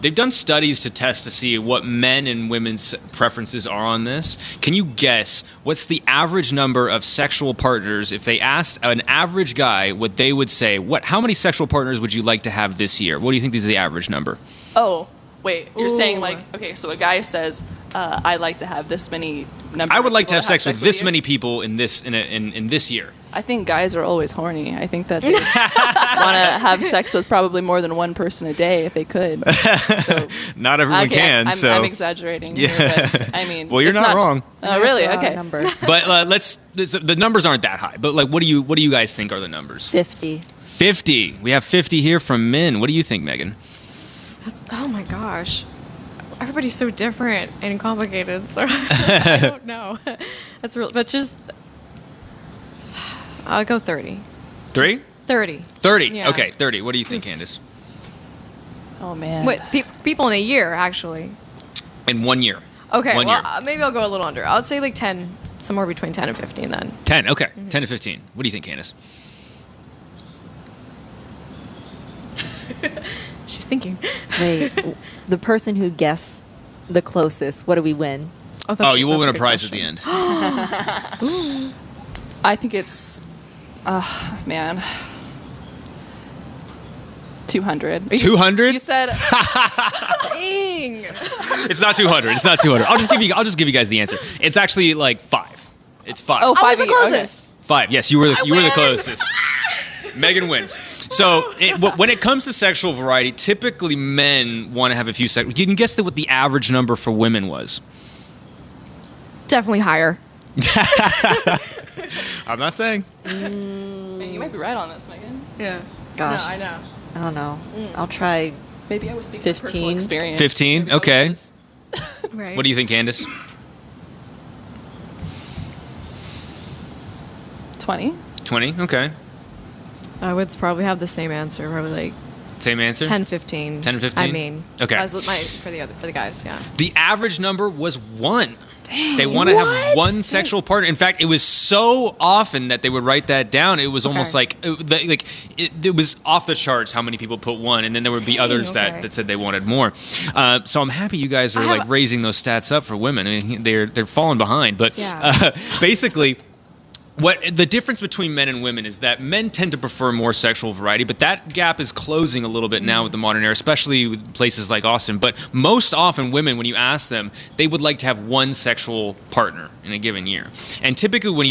They've done studies to test to see what men and women's preferences are on this. Can you guess what's the average number of sexual partners? If they asked an average guy what they would say, how many sexual partners would you like to have this year? What do you think is the average number? Oh, wait. You're saying Ooh. like, okay, so a guy says, I'd like to have this many number. I would of like to people have sex with you. this many people in this year. I think guys are always horny. I think that they want to have sex with probably more than one person a day if they could. So, Not everyone can. I'm exaggerating. Yeah. Here, but, I mean, Well, you're it's not wrong. Oh, really? That's a Okay. Number. But the numbers aren't that high. But like, what do you guys think are the numbers? 50. 50. We have 50 here from men. What do you think, Megan? Oh my gosh. Everybody's so different and complicated, so I don't know. That's real, but just I'll go 30. 3? 30. 30. Yeah. Okay, 30. What do you think, Just- Candace? Oh man. Wait, people in a year actually. In 1 year. Okay, 1 well year. maybe I'll go a little under. I would say like 10, somewhere between 10 and 15 then. 10. Okay. 10 to 15. What do you think, Candace? She's thinking. Wait, the person who guessed the closest, what do we win? Oh, you will win a good prize at question. the end. I think it's, man, 200. 200? You said Dang. It's not 200. It's not 200. I'll just give you guys the answer. It's actually like 5. It's 5. oh, I was 5 the each. closest. 5. Yes, you were the win. closest. Megan wins. So when it comes to sexual variety, typically men want to have a few sex. You can guess what the average number for women was. Definitely higher. I'm not saying. Okay. You might be right on this, Megan. Yeah. Gosh. No, I know. I don't know. I'll try. Maybe I was speaking from personal 15. experience. 15? Maybe I was Okay. just- Right. What do you think, Candace? 20. 20? Okay. I would probably have the same answer, probably like Same answer? 10, 15. 10 to 15? I mean, Okay. as for the guys, yeah. The average number was 1. They want to have one sexual partner. In fact, it was so often that they would write that down. It was almost like it was off the charts how many people put 1, and then there would be others okay. that said they wanted more. So I'm happy you guys are like raising those stats up for women. I mean, they're falling behind, but Yeah. basically. What the difference between men and women is that men tend to prefer more sexual variety, but that gap is closing a little bit now with the modern era, especially with places like Austin. But most often women, when you ask them, they would like to have one sexual partner in a given year. And typically when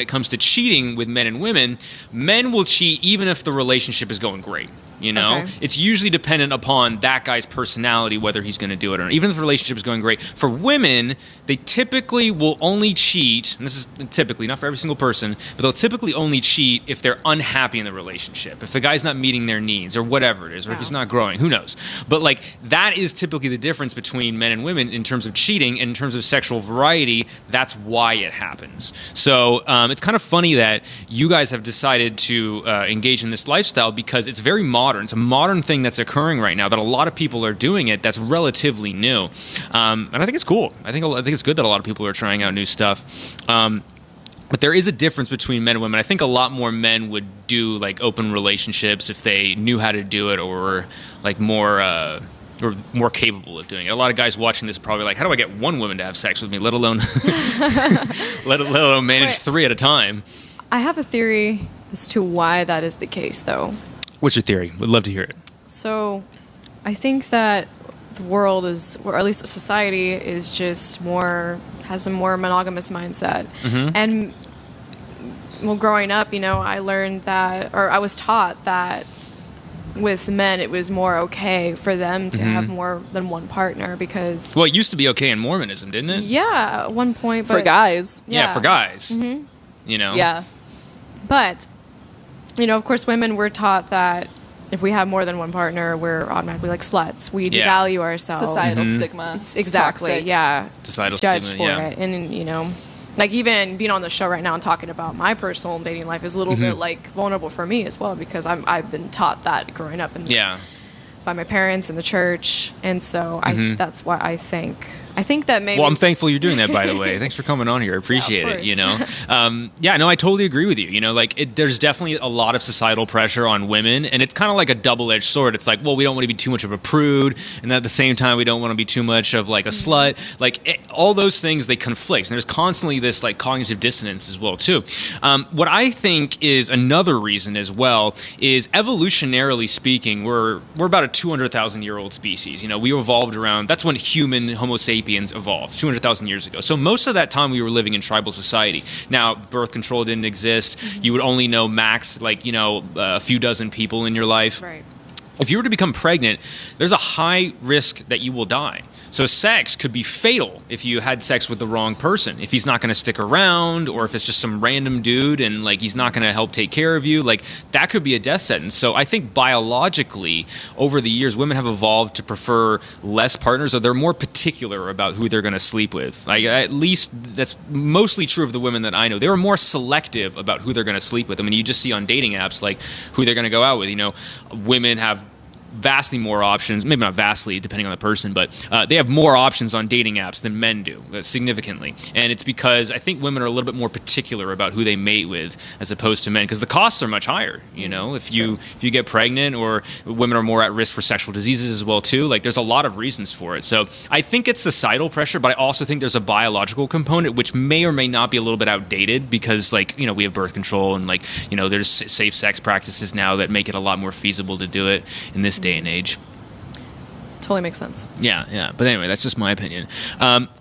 it comes to cheating with men and women, men will cheat even if the relationship is going great. You know, Okay. it's usually dependent upon that guy's personality, whether he's going to do it or not. Even if the relationship is going great. For women, they typically will only cheat, and this is typically, not for every single person, but they'll typically only cheat if they're unhappy in the relationship. If the guy's not meeting their needs or whatever it is, or if he's not growing, who knows? But like, that is typically the difference between men and women in terms of cheating and in terms of sexual variety. That's why it happens. So it's kind of funny that you guys have decided to engage in this lifestyle because it's very modern. It's a modern thing that's occurring right now that a lot of people are doing it. That's relatively new, and I think it's cool. I think it's good that a lot of people are trying out new stuff. But there is a difference between men and women. I think a lot more men would do like open relationships if they knew how to do it, or like more capable of doing it. A lot of guys watching this are probably like, how do I get one woman to have sex with me, let alone let alone manage Wait. 3 at a time? I have a theory as to why that is the case, though. What's your theory? Would love to hear it. So, I think that the world is, or at least society is just has a more monogamous mindset. And well, growing up, I learned that, or I was taught that with men, it was more okay for them to have more than one partner because... Well, it used to be okay in Mormonism, didn't it? Yeah, at one point. But, For guys. Yeah, for guys. Yeah. But, of course, women were taught that if we have more than one partner, we're automatically like sluts. We devalue ourselves. Societal stigma. Exactly, Toxic. yeah. Societal Judged stigma, for it. And, like even being on the show right now and talking about my personal dating life is a little bit like vulnerable for me as well because I've been taught that growing up by my parents and the church, and so that's why I think that maybe. Well, I'm thankful you're doing that, by the way. Thanks for coming on here. I appreciate it. I totally agree with you. There's definitely a lot of societal pressure on women, and it's kind of like a double-edged sword. It's like, well, we don't want to be too much of a prude, and at the same time, we don't want to be too much of like a slut. Like all those things, they conflict. And there's constantly this like cognitive dissonance as well too. What I think is another reason as well is evolutionarily speaking, we're about a 200,000-year-old species. We evolved around. That's when human Homo sapiens evolved 200,000 years ago. So most of that time we were living in tribal society. Now, birth control didn't exist. You would only know max, a few dozen people in your life. Right. If you were to become pregnant, there's a high risk that you will die. So sex could be fatal if you had sex with the wrong person. If he's not going to stick around, or if it's just some random dude and he's not going to help take care of you, that could be a death sentence. So I think biologically, over the years, women have evolved to prefer less partners, or they're more particular about who they're going to sleep with. At least that's mostly true of the women that I know. They were more selective about who they're going to sleep with. I mean, you just see on dating apps who they're going to go out with. Women have vastly more options, maybe not vastly, depending on the person, but they have more options on dating apps than men do, significantly. And it's because I think women are a little bit more particular about who they mate with as opposed to men, because the costs are much higher. If you get pregnant, or women are more at risk for sexual diseases as well too. There's a lot of reasons for it. So I think it's societal pressure, but I also think there's a biological component which may or may not be a little bit outdated because we have birth control and there's safe sex practices now that make it a lot more feasible to do it in this day and age. Totally makes sense. Yeah. But anyway, that's just my opinion.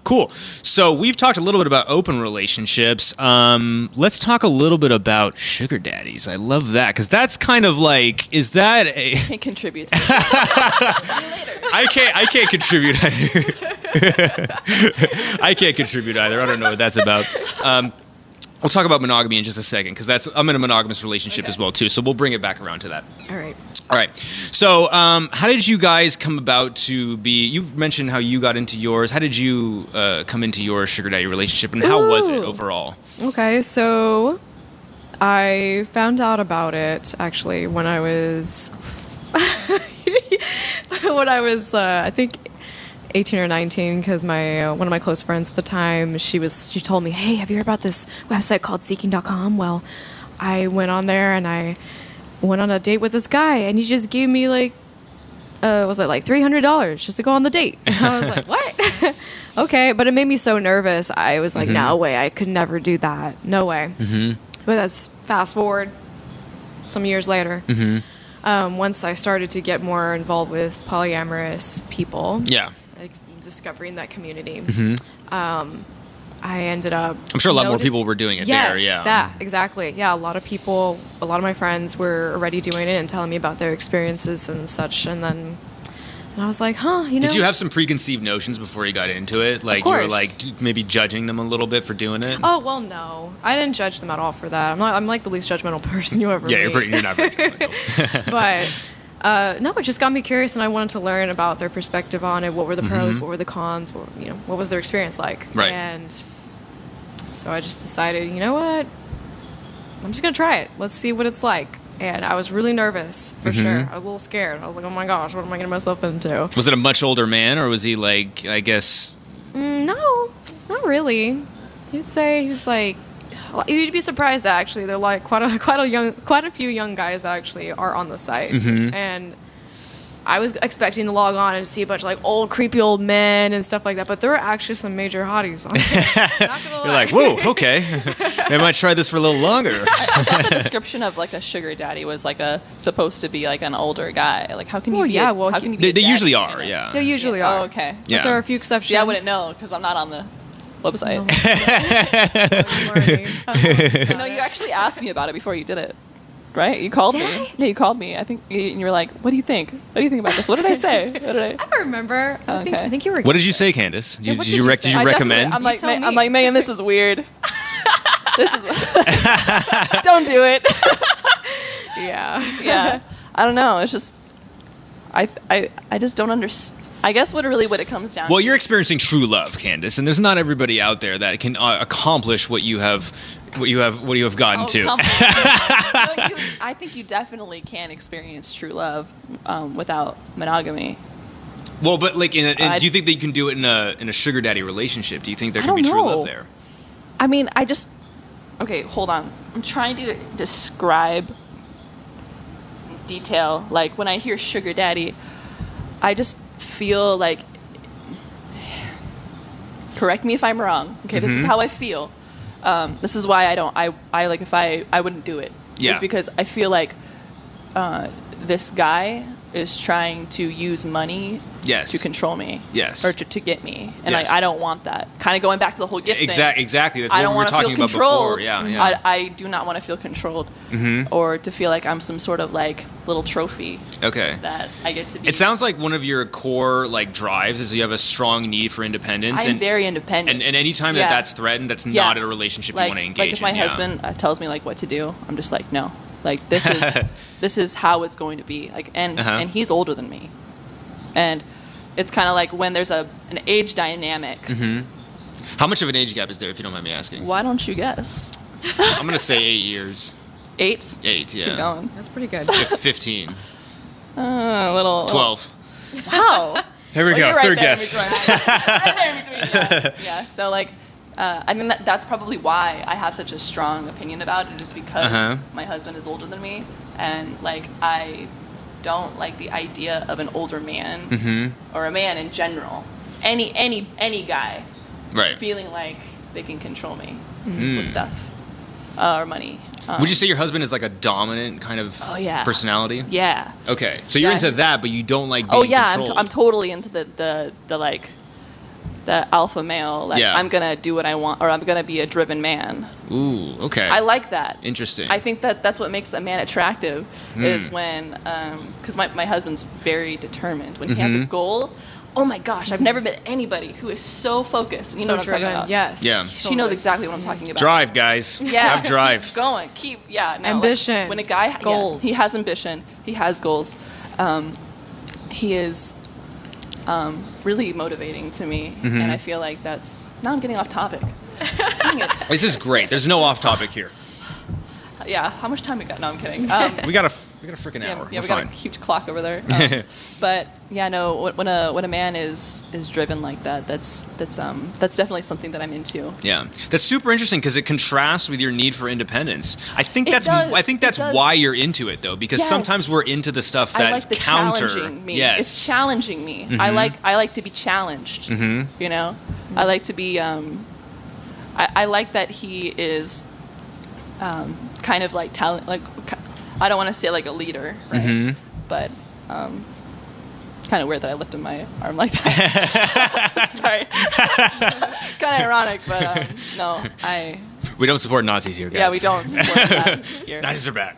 Cool. So we've talked a little bit about open relationships. Let's talk a little bit about sugar daddies. I love that because that's kind of is that a... I can't contribute. See you later. I can't contribute either. I can't contribute either. I don't know what that's about. We'll talk about monogamy in just a second because I'm in a monogamous relationship as well too. So we'll bring it back around to that. All right. So how did you guys come about to be... You've mentioned how you got into yours. How did you come into your sugar daddy relationship, and how was it overall? Okay, so I found out about it actually when I was... I think 18 or 19, because one of my close friends at the time, she told me, hey, have you heard about this website called Seeking.com? Well, I went on there and I went on a date with this guy, and he just gave me was it $300 just to go on the date? And I was like, what? Okay, but it made me so nervous. I was like, no way, I could never do that. No way. But that's fast forward some years later. Once I started to get more involved with polyamorous people, discovering that community, I ended up... I'm sure a lot more people were doing it there, yeah. That, exactly. Yeah, a lot of my friends were already doing it and telling me about their experiences and such, and I was like, Did you have some preconceived notions before you got into it? Of course. You were maybe judging them a little bit for doing it? Oh, well, no. I didn't judge them at all for that. I'm the least judgmental person you ever meet. You're not very judgmental. But... no, it just got me curious, and I wanted to learn about their perspective on it. What were the pros? What were the cons? What was their experience like? Right. And so I just decided, you know what? I'm just gonna try it. Let's see what it's like. And I was really nervous, for sure. I was a little scared. I was like, oh my gosh, what am I getting myself into? Was it a much older man, or was he I guess? No, not really. He would say he was you'd be surprised actually. They're quite a few young guys that actually are on the site, and I was expecting to log on and see a bunch of like old creepy old men and stuff like that, but there were actually some major hotties on there. Not gonna lie. You're like, whoa, okay. Maybe I might try this for a little longer. I thought the description of like a sugar daddy was like supposed to be like an older guy. Like how can you? Well, be yeah, a, well, how he- can you be a They daddy? usually are, yeah. They usually are. Oh, okay. Yeah. But there are a few exceptions. See, I wouldn't know because I'm not on the website. Learning. No, you actually asked me about it before you did it, right? You called me. Yeah, you called me. I think you were like, "What do you think? What do you think about this? What did I say? What did I?" I don't remember. Okay. I think you were. What did you say, Candace? Yeah, what Did you say? recommend? I'm like, tell I'm me. like, Megan, this is weird. This is. Don't do it. Yeah. Yeah. I don't know. It's just, I just don't understand. I guess what it comes down. Well, to. you're experiencing true love, Candace, and there's not everybody out there that can accomplish what you have gotten to. No, I think you definitely can experience true love without monogamy. Well, but like, do you think that you can do it in a sugar daddy relationship? Do you think there I can be don't true know. love there? I mean, okay, hold on. I'm trying to describe detail. Like when I hear sugar daddy, I just feel like, correct me if I'm wrong. Okay, this is how I feel. This is why I like if I wouldn't do it. Yeah. It's because I feel like this guy is trying to use money Yes. to control me. Yes. Or to get me. And Yes. I don't want that. Kind of going back to the whole gift thing. Exactly. That's I what don't we were want to talking feel about controlled. before. Yeah. I do not want to feel controlled or to feel like I'm some sort of like little trophy Okay. that I get to be. It sounds like one of your core like drives is you have a strong need for independence. I'm very independent. And anytime Yeah. that's threatened, that's Yeah. not a relationship like, you want to engage like if my in. Yeah. husband tells me like what to do, I'm just like no. Like this is how it's going to be. Like and he's older than me, and it's kind of like when there's an age dynamic. How much of an age gap is there, if you don't mind me asking? Why don't you guess? I'm gonna say 8 years. 8. 8, Keep yeah. going. That's pretty good. 15. A little 12. Wow. Here we Well, go. you're right Third there in guess. between. Right there in between. Yeah. So like, I mean that's probably why I have such a strong opinion about it is because my husband is older than me, and like I don't like the idea of an older man or a man in general, any guy, Right. feeling like they can control me with stuff or money. Would you say your husband is like a dominant kind of Oh, yeah. personality? Yeah. Okay, so you're Yeah. into that, but you don't like being Oh yeah, controlled. I'm totally into the like the alpha male. Like Yeah. I'm gonna do what I want, or I'm gonna be a driven man. Ooh, okay. I like that. Interesting. I think that's what makes a man attractive is when, because my husband's very determined. When he has a goal, oh my gosh, I've never met anybody who is so focused. You know So what I'm talking driven. about? Yes. Yeah. She knows exactly what I'm talking about. Drive, guys. Yeah. Have drive. Keep going. No, Ambition. Like, when a guy, Goals. yes, he has ambition. He has goals. He is really motivating to me. And I feel like now I'm getting off topic. Dang it. This is great. There's no off topic here. Yeah, how much time we got? No, I'm kidding. We got a freaking hour. Yeah, We're we got fine. a huge clock over there. But yeah, no, when a man is driven like that, that's definitely something that I'm into. Yeah, that's super interesting because it contrasts with your need for independence. I think that's does. that's It does. why you're into it though, because Yes. sometimes we're into the stuff I like that's the counter. challenging me. Yes, It's challenging me. I like to be challenged. You know, I like to be. I like that he is kind of like talent. Like I don't want to say like a leader, right? But kind of weird that I lifted my arm like that. Sorry, kind of ironic, but no, we don't support Nazis here, guys. yeah, we don't support that here. Nazis are bad.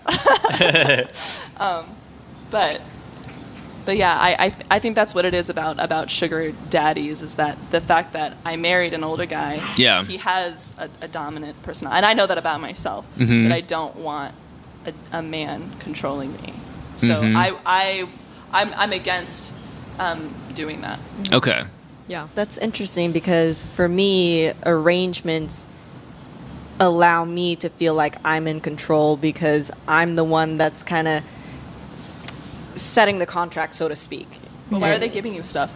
But yeah, I think that's what it is about sugar daddies is that the fact that I married an older guy. Yeah. He has a dominant personality, and I know that about myself. That I don't want a man controlling me. So I'm against doing that. Okay. Yeah. That's interesting because for me, arrangements allow me to feel like I'm in control because I'm the one that's kind of setting the contract, so to speak. But why are they giving you stuff?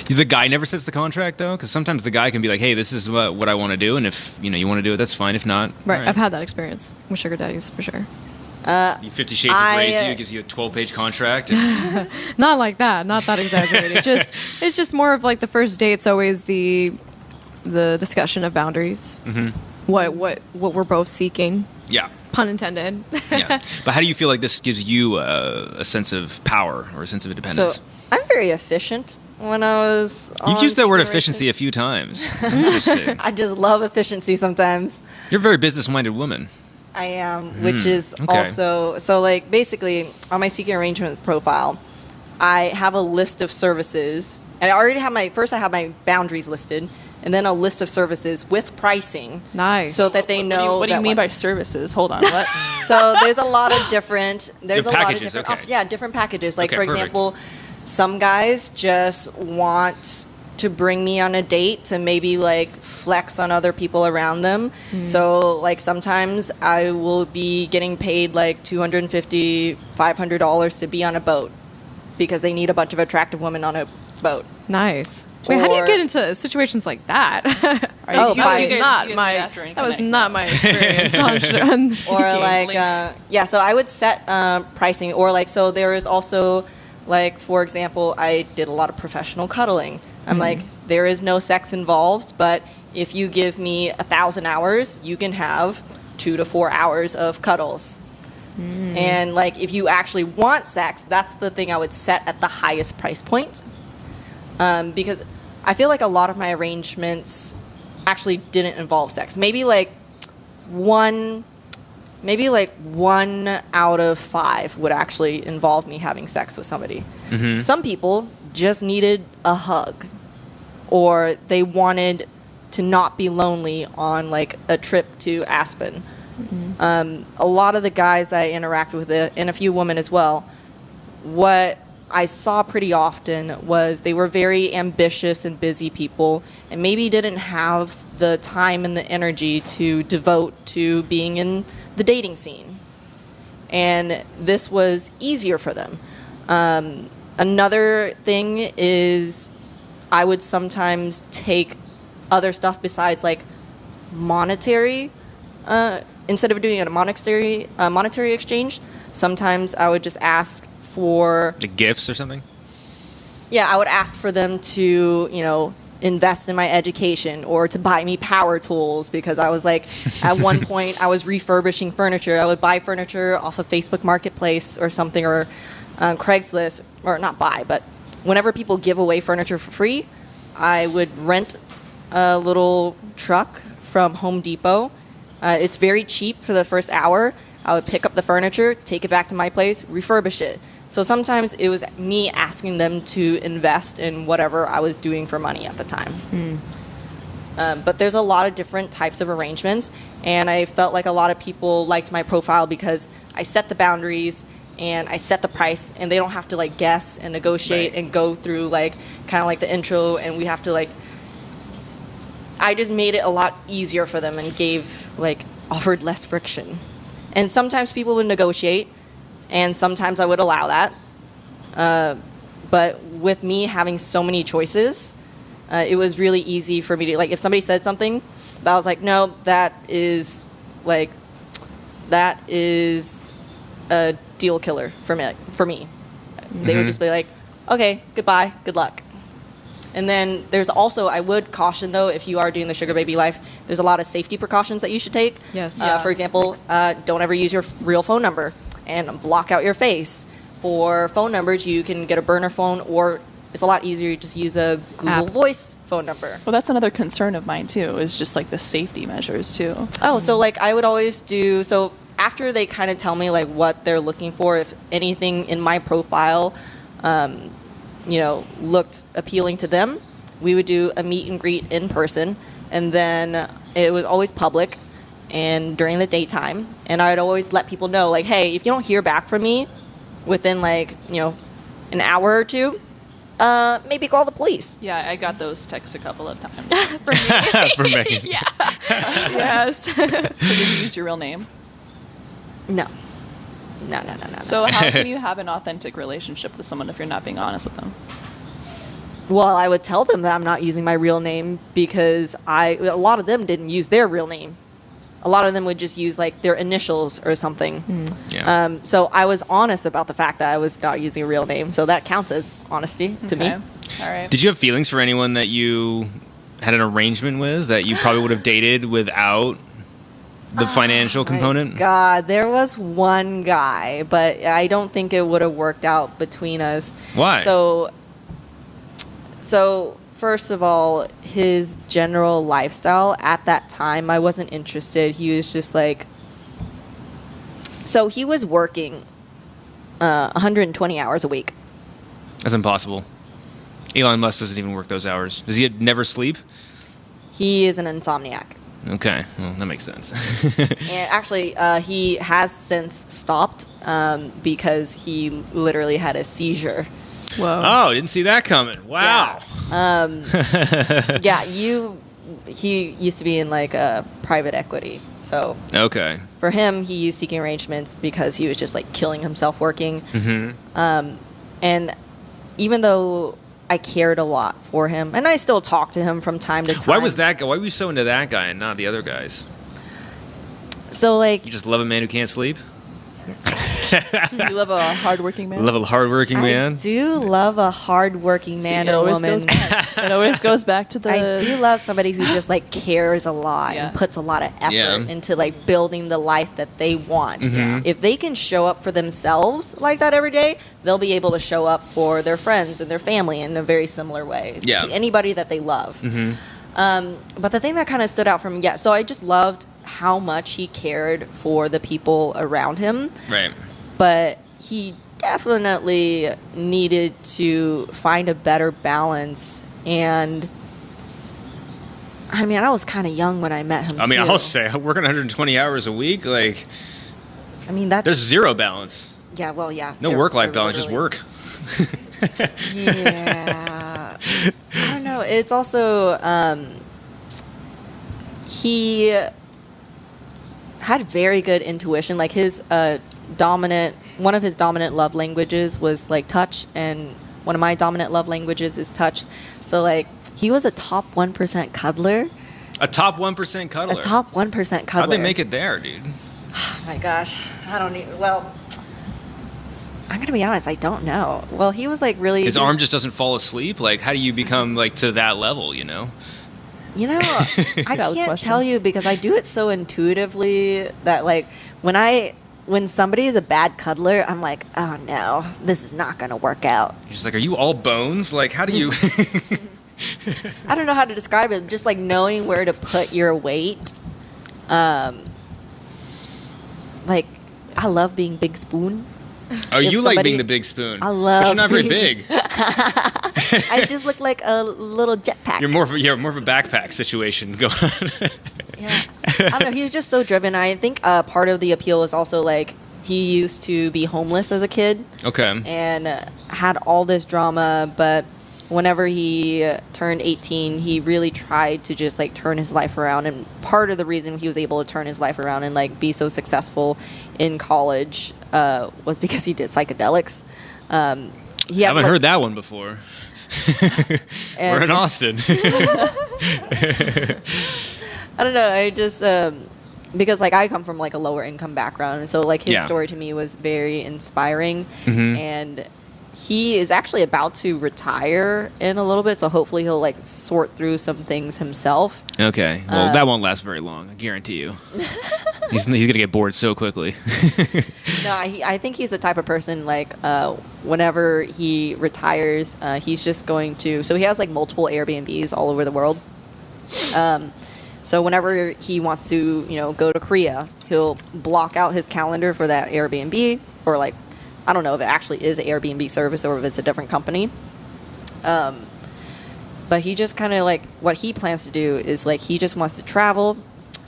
The guy never sets the contract though, because sometimes the guy can be like, "Hey, this is what I want to do," and if you want to do it, that's fine. If not, Right. all right. I've had that experience with sugar daddies for sure. You 50 Shades of Grey gives you a 12-page contract. And Not like that. Not that exaggerated. It's just more of like the first date's always the discussion of boundaries. What we're both seeking. yeah. Pun intended. Yeah. But how do you feel like this gives you a sense of power or a sense of independence? So I'm very efficient when I was. You've on used that word Secret efficiency a Relations. few times. Interesting. I just love efficiency sometimes. You're a very business-minded woman. I am, which is okay. also so like basically on my seeking arrangement profile, I have a list of services, and I already have I have my boundaries listed, and then a list of services with pricing. Nice. So that they know. What do you that mean by services? Hold on. What? So there's a lot of different. There's a packages, lot of different. okay. Different packages. Like Okay, for perfect. example, some guys just want to bring me on a date to maybe like flex on other people around them. So like sometimes I will be getting paid like $250, $500 to be on a boat because they need a bunch of attractive women on a boat. Nice. Wait, how do you Or- get into situations like that? Oh, you by- guys- you not guys my. meet after and That was connect. not my experience. on Or like so I would set pricing, or like so there is also like for example I did a lot of professional cuddling. I'm like, there is no sex involved, but if you give me 1,000 hours, you can have 2 to 4 hours of cuddles. And like if you actually want sex, that's the thing I would set at the highest price point, because I feel like a lot of my arrangements actually didn't involve sex. Maybe like one out of 5 would actually involve me having sex with somebody. Some people just needed a hug, or they wanted to not be lonely on like a trip to Aspen. A lot of the guys that I interact with, and a few women as well, what I saw pretty often was they were very ambitious and busy people, and maybe didn't have the time and the energy to devote to being in the dating scene. And this was easier for them. Another thing is I would sometimes take other stuff besides like monetary, instead of doing a monetary exchange, sometimes I would just ask for The gifts or something? I would ask for them to, invest in my education or to buy me power tools, because I was like, at one point I was refurbishing furniture. I would buy furniture off of Facebook Marketplace or something, or Craigslist, or not buy, but whenever people give away furniture for free, I would rent a little truck from Home Depot. It's very cheap for the first hour. I would pick up the furniture, take it back to my place, refurbish it. So sometimes it was me asking them to invest in whatever I was doing for money at the time. But there's a lot of different types of arrangements, and I felt like a lot of people liked my profile because I set the boundaries and I set the price, and they don't have to like guess and negotiate Right. and go through like kind of like the intro, and we have to like. I just made it a lot easier for them and offered less friction. And sometimes people would negotiate, and sometimes I would allow that. But with me having so many choices, it was really easy for me to, like, if somebody said something, that I was like, no, that is a deal killer for me. They would just be like, okay, goodbye, good luck. And then there's also, I would caution though, if you are doing the sugar baby life, there's a lot of safety precautions that you should take. Yes. For example, don't ever use your real phone number and block out your face. For phone numbers, you can get a burner phone, or it's a lot easier to just use a Google App. Voice phone number. Well, that's another concern of mine too. Is just like the safety measures too. Oh, so like I would always do, so after they kind of tell me like what they're looking for, if anything in my profile, looked appealing to them, we would do a meet and greet in person, and then it was always public and during the daytime. And I'd always let people know, like, hey, if you don't hear back from me within an hour or two, maybe call the police. Yeah, I got those texts a couple of times. For Megan. Yes. So did you use your real name? No. No. So how can you have an authentic relationship with someone if you're not being honest with them? Well, I would tell them that I'm not using my real name, because a lot of them didn't use their real name. a lot of them would just use like their initials or something. Yeah. So I was honest about the fact that I was not using a real name. So that counts as honesty to me. All right. Did you have feelings for anyone that you had an arrangement with that you probably would have dated without the financial component? God, there was one guy, but I don't think it would have worked out between us. Why? So first of all, his general lifestyle at that time, I wasn't interested. He was just like, so he was working 120 hours a week. That's impossible. Elon Musk doesn't even work those hours. Does he never sleep? He is an insomniac. Okay, well, that makes sense. And actually, he has since stopped because he literally had a seizure. Whoa. Oh, didn't see that coming. Wow. Yeah, he used to be in like a private equity. So Okay. for him, he used seeking arrangements because he was just like killing himself working. And even though I cared a lot for him, and I still talk to him from time to time. Why was that guy? Why were you so into that guy and not the other guys? So like, You just love a man who can't sleep? You love a hardworking man. Love a hardworking I man? do love a hardworking man it or always woman. goes back. It always goes back to the. I do love somebody who just like cares a lot Yeah. and puts a lot of effort Yeah. into like building the life that they want. Mm-hmm. If they can show up for themselves like that every day, they'll be able to show up for their friends and their family in a very similar way. Yeah. Anybody that they love. But the thing that kind of stood out for me, so I just loved how much he cared for the people around him. Right. But he definitely needed to find a better balance. And I mean, I was kind of young when I met him. I mean, too. I'll say, working 120 hours a week, like, I mean, that's there's zero balance. yeah. Well, yeah. No they're- work-life they're balance, just literally- work. Yeah. I don't know. It's also he had very good intuition. Like his one of his dominant love languages was like touch, and one of my dominant love languages is touch. So like he was a top 1% cuddler. A top 1% cuddler. A top 1% cuddler. How'd they make it there, dude? Oh my gosh, I don't even. Well, I'm gonna be honest. I don't know. Well, he was like really. His arm just doesn't fall asleep? Like, how do you become, like, to that level, you know? You know, I Valid can't question. tell you because I do it so intuitively that like when somebody is a bad cuddler, I'm like, oh no, this is not gonna work out. You're just like, are you all bones? Like, how do you... I don't know how to describe it. Just like knowing where to put your weight. Like, I love being big spoon. Oh, If you like somebody- being the big spoon. I love But you're not very being- big. I just look like a little jetpack. You're more of a backpack situation going on. Yeah. I don't know. He was just so driven. I think part of the appeal is also like he used to be homeless as a kid. Okay. And had all this drama, but whenever he turned 18, he really tried to just like turn his life around. And part of the reason he was able to turn his life around and like be so successful in college was because he did psychedelics. I haven't heard that one before. We're in Austin. I don't know. I just because like I come from like a lower income background, and so like his Yeah. story to me was very inspiring. Mhm. And he is actually about to retire in a little bit, so hopefully he'll like sort through some things himself. Okay. Well, that won't last very long. I guarantee you. He's going to get bored so quickly. No, I think he's the type of person like whenever he retires, he's just going to. So he has like multiple Airbnbs all over the world. So whenever he wants to, go to Korea, he'll block out his calendar for that Airbnb, or like, I don't know if it actually is an Airbnb service or if it's a different company. But he just kind of like, what he plans to do is like, he just wants to travel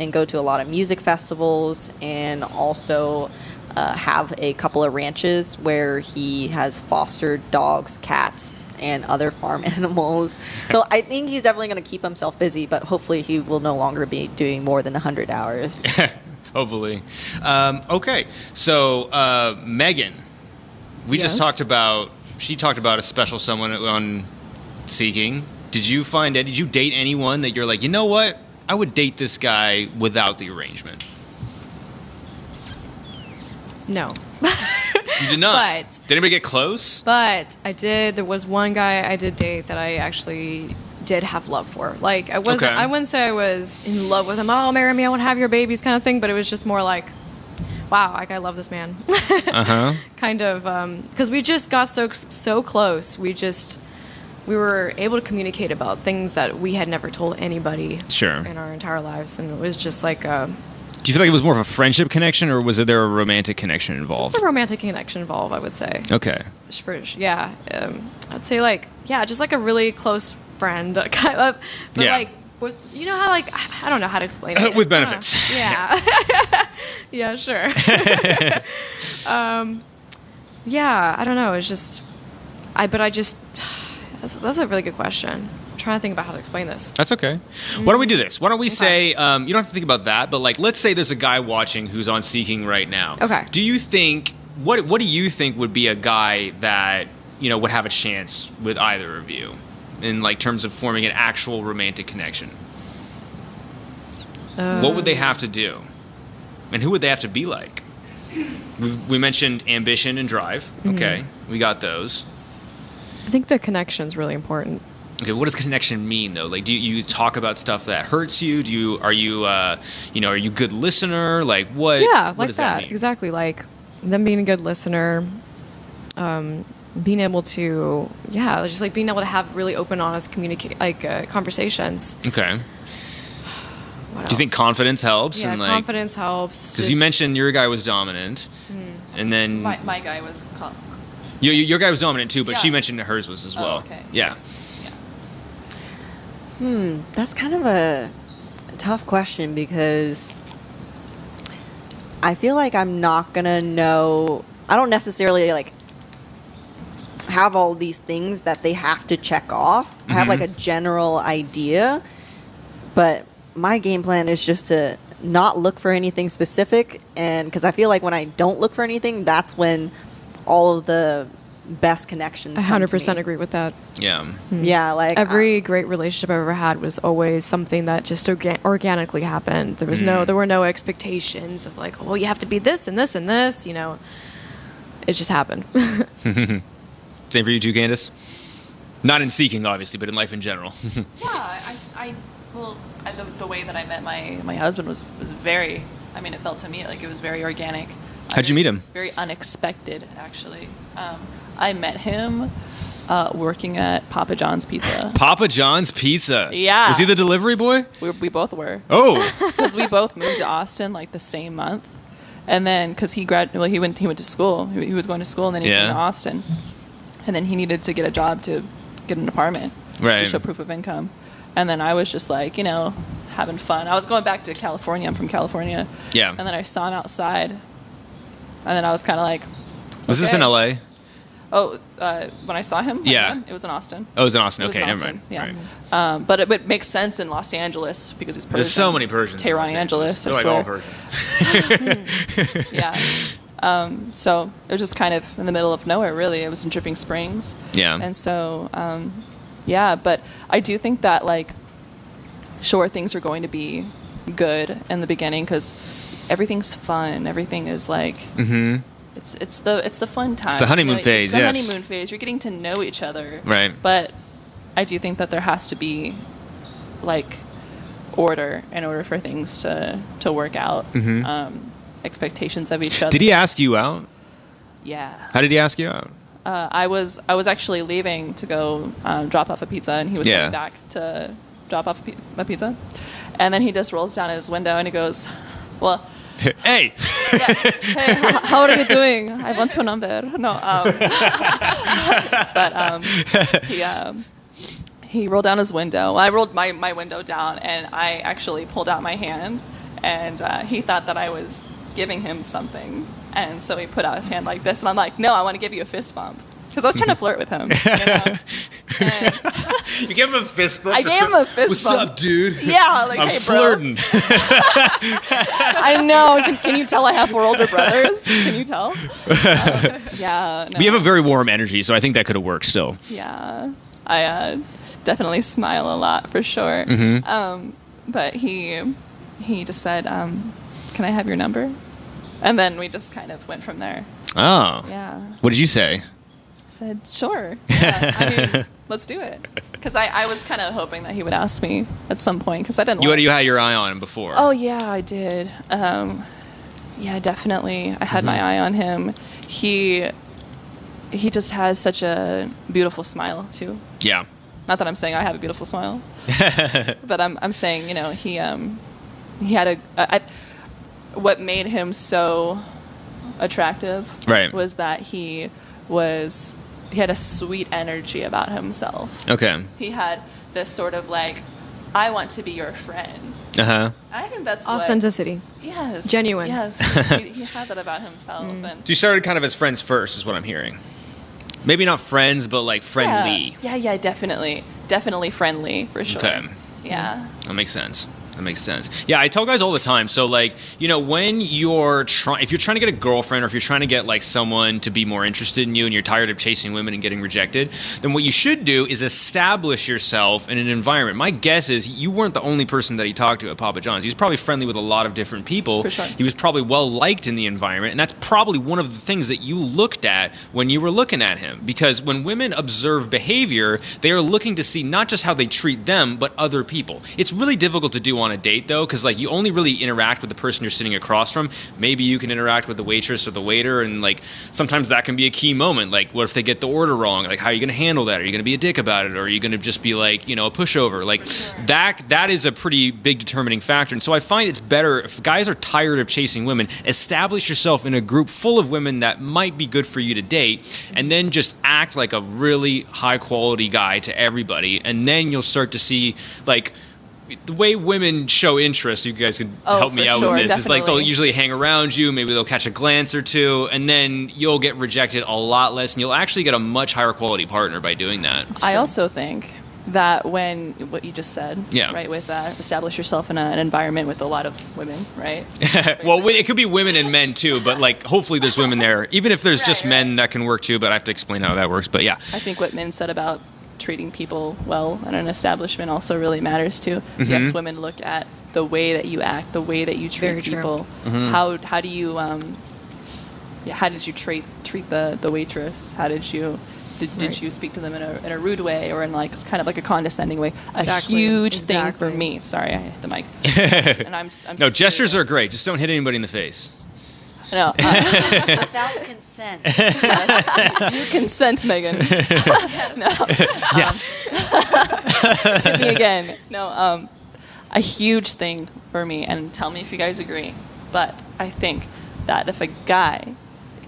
and go to a lot of music festivals, and also have a couple of ranches where he has fostered dogs, cats, and other farm animals. So I think he's definitely going to keep himself busy, but hopefully he will no longer be doing more than 100 hours. Hopefully. Okay. So, Megan, we just Yes? talked about, she talked about a special someone on Seeking. Did you date anyone that you're like, you know what? I would date this guy without the arrangement. No. You did not. But did anybody get close? But I did. There was one guy I did date that I actually did have love for. Like I wasn't. Okay. I wouldn't say I was in love with him. Oh, marry me, I want to have your babies, kind of thing. But it was just more like, wow, like I love this man. Kind of, because we just got so close. We were able to communicate about things that we had never told anybody. Sure. In our entire lives, and it was just like. Do you feel like it was more of a friendship connection, or was there a romantic connection involved? There's a romantic connection involved, I would say. Okay. Yeah. I'd say just like a really close friend, kind of. But like, with, you know how like, I don't know how to explain it. With benefits. Yeah. Yeah, sure. Yeah, I don't know. It's just, that's a really good question. I'm trying to think about how to explain this. That's okay. Why don't we do this? Why don't we say, you don't have to think about that, but like, let's say there's a guy watching who's on Seeking right now. Okay. Do you think, what do you think would be a guy that, you know, would have a chance with either of you in like terms of forming an actual romantic connection? What would they have to do? And who would they have to be like? We mentioned ambition and drive. Okay. We got those. I think the connection's really important. Okay, what does connection mean though? Like, do you talk about stuff that hurts you? Are you a good listener? Like, what? Yeah, what like does that. mean? Exactly. Like them being a good listener, being able to, just like being able to have really open, honest conversations. Okay. What Do you think else? confidence helps? Yeah, and like, confidence helps. because you mentioned your guy was dominant, and then My guy was your guy was dominant too, but Yeah. she mentioned that hers was as well. okay. Yeah. That's kind of a tough question because I feel like I'm not gonna know. I don't necessarily like have all these things that they have to check off. I have like a general idea, but my game plan is just to not look for anything specific, and because I feel like when I don't look for anything, that's when all of the best connections. I come to 100% me. agree with that. Yeah. Yeah, like Every great relationship I've ever had was always something that just organically happened. There was there were no expectations of like, oh, you have to be this and this and this. You know, it just happened. Same for you too, Candace? Not in Seeking, obviously, but in life in general. Yeah, the way that I met my husband was very, I mean, it felt to me like it was very organic. How'd you meet him? Very unexpected, actually. I met him working at Papa John's Pizza. Papa John's Pizza. Yeah. Was he the delivery boy? We both were. Oh. Because we both moved to Austin like the same month. And then, because he went to school. He was going to school, and then he came to Austin. And then he needed to get a job to get an apartment to show proof of income. And then I was just like, having fun. I was going back to California. I'm from California. Yeah. And then I saw him outside. And then I was kind of like, Was this in LA? oh, when I saw him? Yeah. It was in Austin. Oh, it was in Austin. It was Okay, in never Austin, mind. Yeah. Right. But it makes sense in Los Angeles because he's Persian. There's so many Persians. in Los Tehran Angeles. They're I like all swear. Persian. Yeah. So it was just kind of in the middle of nowhere, really. It was in Dripping Springs. Yeah. And so, but I do think that, like, sure, things are going to be good in the beginning because everything's fun. Everything is like, it's the fun time. It's the honeymoon phase, It's the yes. honeymoon phase. You're getting to know each other. Right. But I do think that there has to be, like, order in order for things to work out. Expectations of each other. Did he ask you out? Yeah. How did he ask you out? I was actually leaving to go drop off a pizza, and he was coming back to drop off a pizza. And then he just rolls down his window and he goes, well, Hey! yeah, hey, how are you doing? I want your number. No, but he rolled down his window. I rolled my window down, and I actually pulled out my hand, and he thought that I was giving him something, and so he put out his hand like this, and I'm like, no, I want to give you a fist bump. Because I was trying to flirt with him. And You gave him a fist bump? I gave him a fist bump. What's up, dude? Yeah, like, I'm hey, flirting. I know. Can you tell I have 4 older brothers? Can you tell? Yeah. No. We have a very warm energy, so I think that could have worked still. Yeah. I definitely smile a lot, for sure. but he just said, "Can I have your number?" And then we just kind of went from there. Oh. Yeah. What did you say? I said, "Sure. Yeah, I mean, let's do it." Because I was kind of hoping that he would ask me at some point because I didn't. You had your eye on him before. Oh yeah, I did. Yeah, definitely. I had my eye on him. He just has such a beautiful smile too. Yeah. Not that I'm saying I have a beautiful smile, but I'm saying, you know, he had what made him so attractive Right. was that he had a sweet energy about himself. Okay. He had this sort of like, I want to be your friend. Uh-huh. I think that's Authenticity. Yes. Genuine. Yes. he had that about himself. And So you started kind of as friends first, is what I'm hearing. Maybe not friends, but like friendly. Yeah, definitely. Definitely friendly, for sure. Okay. Yeah. That makes sense. That makes sense. Yeah, I tell guys all the time. So, like, you know, when if you're trying to get a girlfriend, or if you're trying to get like someone to be more interested in you, and you're tired of chasing women and getting rejected, then what you should do is establish yourself in an environment. My guess is you weren't the only person that he talked to at Papa John's. He was probably friendly with a lot of different people. For sure. He was probably well liked in the environment, and that's probably one of the things that you looked at when you were looking at him. Because when women observe behavior, they are looking to see not just how they treat them, but other people. It's really difficult to do on a date, though, because like you only really interact with the person you're sitting across from. Maybe you can interact with the waitress or the waiter, and like sometimes that can be a key moment. Like, what if they get the order wrong? Like, how are you going to handle that? Are you going to be a dick about it, or are you going to just be like, you know, a pushover? Like that is a pretty big determining factor. And so I find it's better if guys are tired of chasing women, establish yourself in a group full of women that might be good for you to date, and then just act like a really high quality guy to everybody, and then you'll start to see like the way women show interest. You guys could help me out with this. Definitely. Is like they'll usually hang around you, maybe they'll catch a glance or two, and then you'll get rejected a lot less, and you'll actually get a much higher quality partner by doing that. I also think that when what you just said, Yeah. right, with establish yourself in an environment with a lot of women, right? Well, it could be women and men too, but like hopefully there's women there. Even if there's just Right. men, that can work too, but I have to explain how that works. But yeah. I think what Min said about treating people well in an establishment also really matters too. Mm-hmm. Yes, women look at the way that you act, the way that you treat Very true. people. Mm-hmm. How do you how did you treat the waitress? How did you did you speak to them in a rude way, or in like kind of like a condescending way? Exactly. A huge thing Exactly. for me. Sorry, I hit the mic. And I'm No, gestures are serious. great. Just don't hit anybody in the face. No, Without consent. do you consent, Megan? No. Yes. Hit me again. No, a huge thing for me, and tell me if you guys agree, but I think that if a guy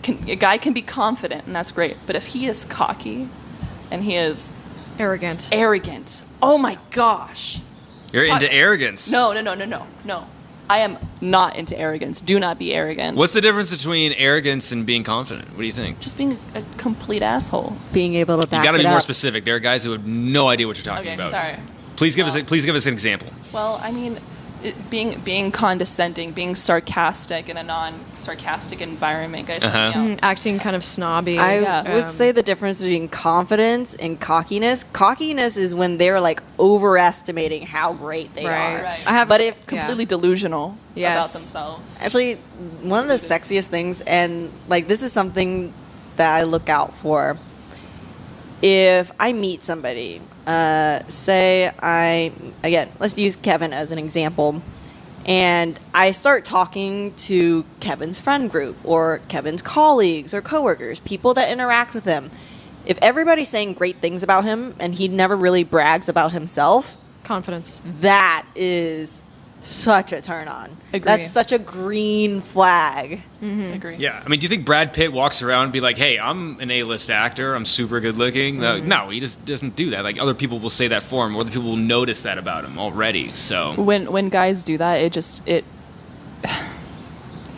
can be confident, and that's great, but if he is cocky and he is Arrogant. arrogant, oh my gosh. You're into arrogance. No. I am not into arrogance. Do not be arrogant. What's the difference between arrogance and being confident? What do you think? Just being a complete asshole. Being able to back You got to it be more up. specific. There are guys who have no idea what you're talking Okay, about. sorry. Please give us an example. Well, I mean, being condescending, being sarcastic in a non-sarcastic environment, guys. Help me out. Acting kind of snobby. I would say the difference between confidence and cockiness. Cockiness is when they're like overestimating how great they Right. are. Right. I have, But if Completely delusional Yes. about themselves. Actually, one of the sexiest things, and like this is something that I look out for. If I meet somebody, let's use Kevin as an example, and I start talking to Kevin's friend group or Kevin's colleagues or coworkers, people that interact with him. If everybody's saying great things about him and he never really brags about himself, confidence. that is such a turn on. Agree. That's such a green flag. Agree. Yeah. I mean, do you think Brad Pitt walks around and be like, hey, I'm an A-list actor. I'm super good looking? No, he just doesn't do that. Like, other people will say that for him. Other people will notice that about him already. So When guys do that,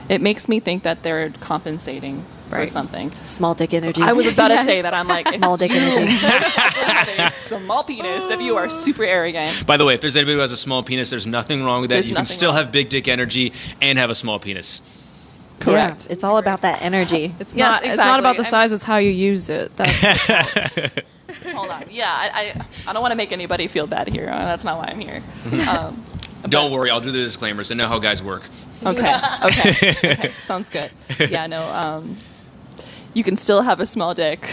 it makes me think that they're compensating for Right. something. Small dick energy. I was about to say that. I'm like, small dick energy. small penis if you are super arrogant. by the way, if there's anybody who has a small penis, there's nothing wrong with that. There's You can nothing still wrong. have big dick energy and have a small penis. Correct. Yeah, it's all about that energy. It's Yes, not. It's not about the exactly. size. It's how you use it. That's what counts. Hold on. Yeah, I don't want to make anybody feel bad here. That's not why I'm here. Don't worry, I'll do the disclaimers. I know how guys work. Okay. Sounds good. Yeah, no, you can still have a small dick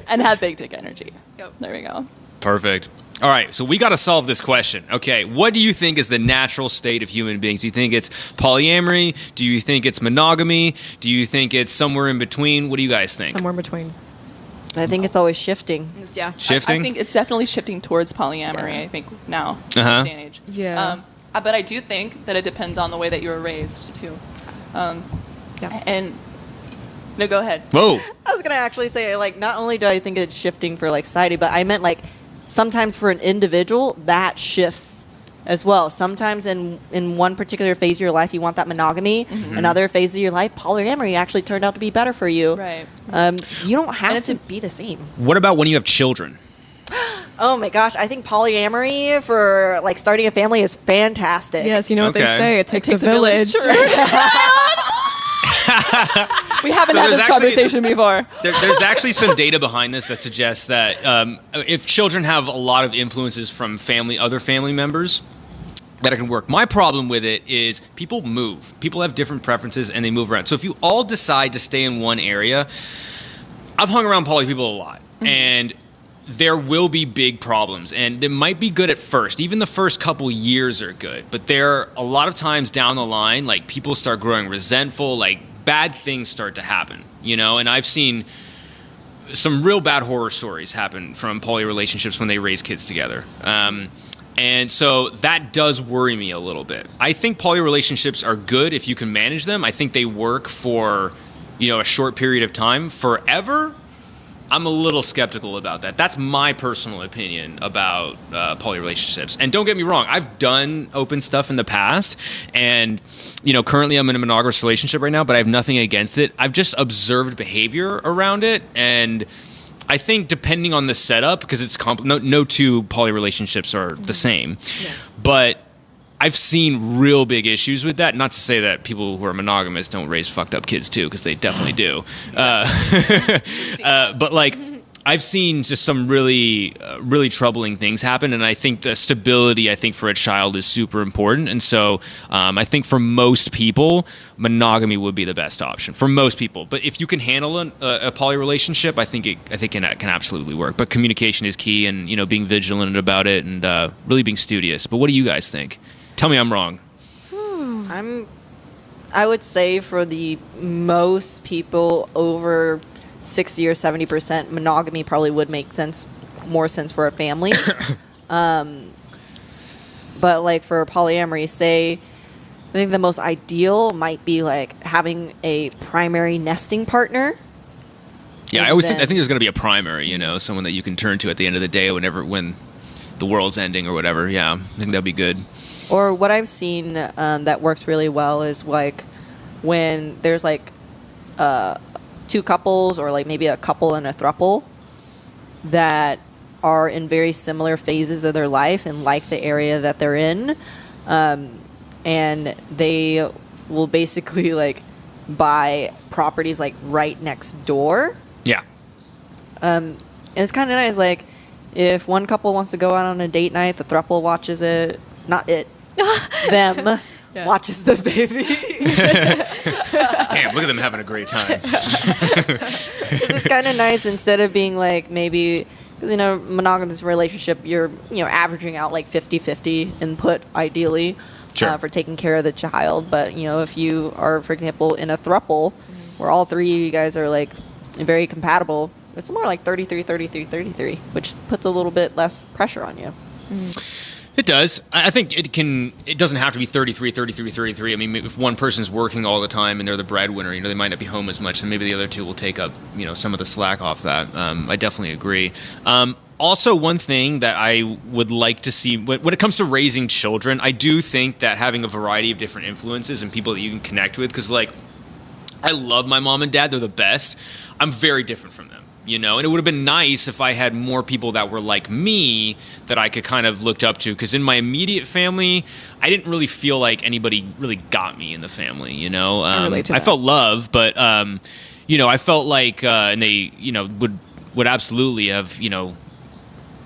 and have big dick energy. Yep. There we go. Perfect. All right, so we got to solve this question. Okay, what do you think is the natural state of human beings? Do you think it's polyamory? Do you think it's monogamy? Do you think it's somewhere in between? What do you guys think? Somewhere in between. I think it's always shifting. Yeah. Shifting? I think it's definitely shifting towards polyamory, Yeah. I think, now, in Uh-huh. this day and age. Yeah. But I do think that it depends on the way that you were raised, too. Yeah. And, no, go ahead. Whoa. I was gonna actually say, like, not only do I think it's shifting for like society, but I meant like sometimes for an individual that shifts as well. Sometimes in one particular phase of your life you want that monogamy. Another phase of your life, polyamory actually turned out to be better for you. Right. You don't have it's to be the same. What about when you have children? Oh my gosh, I think polyamory for like starting a family is fantastic. Yes, you know what they Okay. say. It takes a village. We haven't So had there's this actually- conversation before. There's actually some data behind this that suggests that if children have a lot of influences from other family members, that it can work. My problem with it is people move. People have different preferences and they move around. So if you all decide to stay in one area, I've hung around poly people a lot, and there will be big problems, and it might be good at first. Even the first couple years are good, but there a lot of times down the line, like people start growing resentful, like bad things start to happen, you know. And I've seen some real bad horror stories happen from poly relationships when they raise kids together. And so that does worry me a little bit. I think poly relationships are good if you can manage them. I think they work for, a short period of time. Forever, I'm a little skeptical about that. That's my personal opinion about poly relationships. And don't get me wrong, I've done open stuff in the past, and currently I'm in a monogamous relationship right now, but I have nothing against it. I've just observed behavior around it, and I think depending on the setup, because it's no two poly relationships are the same, but I've seen real big issues with that. Not to say that people who are monogamous don't raise fucked up kids too, because they definitely do. But like, I've seen just some really troubling things happen, and I think the stability, for a child is super important. And so I think for most people, monogamy would be the best option for most people. But if you can handle a poly relationship, I think it can absolutely work. But communication is key, and being vigilant about it, and really being studious. But what do you guys think? Tell me I'm wrong. I would say for the most people over 60 or 70%, monogamy probably would make more sense for a family. But like for polyamory, I think the most ideal might be like having a primary nesting partner. Yeah, I think there's going to be a primary, someone that you can turn to at the end of the day when the world's ending or whatever. Yeah, I think that'd be good. Or what I've seen that works really well is like when there's like two couples, or like maybe a couple and a throuple that are in very similar phases of their life and like the area that they're in, and they will basically like buy properties like right next door. Yeah. And it's kind of nice, like if one couple wants to go out on a date night, the throuple watches it, not it, them. Yeah. Watches the baby. Damn, look at them having a great time. It's kind of nice instead of being like maybe, monogamous relationship, you're, averaging out like 50-50 input ideally. Sure. For taking care of the child. But, if you are, for example, in a throuple where all three of you guys are like very compatible, it's more like 33-33-33, which puts a little bit less pressure on you. It does. I think it doesn't have to be 33-33-33. I mean, if one person's working all the time and they're the breadwinner, they might not be home as much, and maybe the other two will take up, some of the slack off that. I definitely agree. Also, one thing that I would like to see, when it comes to raising children, I do think that having a variety of different influences and people that you can connect with, because, like, I love my mom and dad. They're the best. I'm very different from them. And it would have been nice if I had more people that were like me that I could kind of looked up to. Because in my immediate family, I didn't really feel like anybody really got me in the family. I relate to I that. felt love, but I felt like, and they, would absolutely have,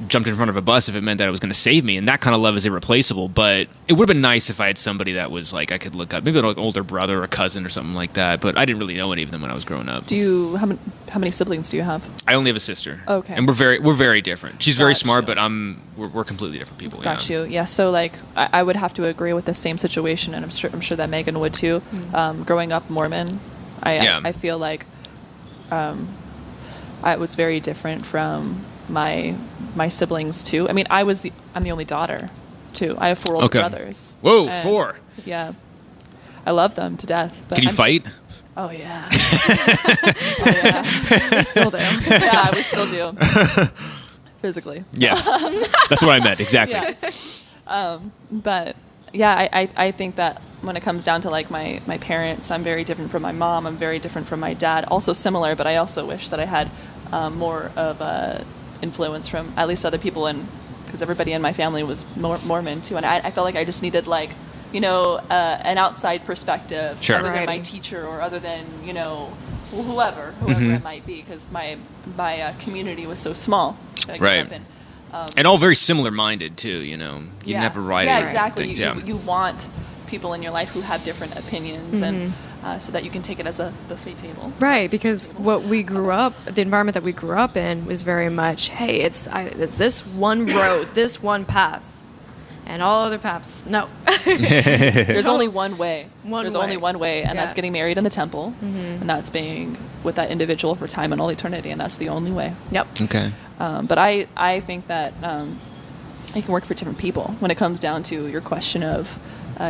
jumped in front of a bus if it meant that it was going to save me, and that kind of love is irreplaceable. But it would have been nice if I had somebody that was like I could look up, maybe like an older brother or a cousin or something like that. But I didn't really know any of them when I was growing up. How many siblings do you have? I only have a sister. Okay. And we're very different. She's very Got smart, you. but we're completely different people. Got you. Yeah. So like I would have to agree with the same situation, and I'm sure that Megan would too. Growing up Mormon, I feel like I was very different from my siblings too. I mean, I'm the only daughter too. I have 4 older brothers. Whoa, And, 4. Yeah. I love them to death. But Can you fight? Oh yeah. Oh yeah. We still do. Yeah, we still do. Physically. Yes. That's what I meant. Exactly. Yeah. But yeah, I think that when it comes down to like my parents, I'm very different from my mom. I'm very different from my dad. Also similar, but I also wish that I had more of a influence from at least other people, and because everybody in my family was Mormon too, and I felt like I just needed like an outside perspective, Sure. other than Right. my teacher or other than whoever it might be, because my community was so small that I grew Right. up in. And all very similar minded too. You didn't have a variety Yeah, of exactly. things. You want people in your life who have different opinions, and so that you can take it as a buffet table. Right, because what we grew up, the environment that we grew up in was very much, hey, it's this one road, this one path, and all other paths, no. There's only one way. There's only one way, and Yeah. that's getting married in the temple, and that's being with that individual for time and all eternity, and that's the only way. Yep. Okay. But I think that it can work for different people. When it comes down to your question of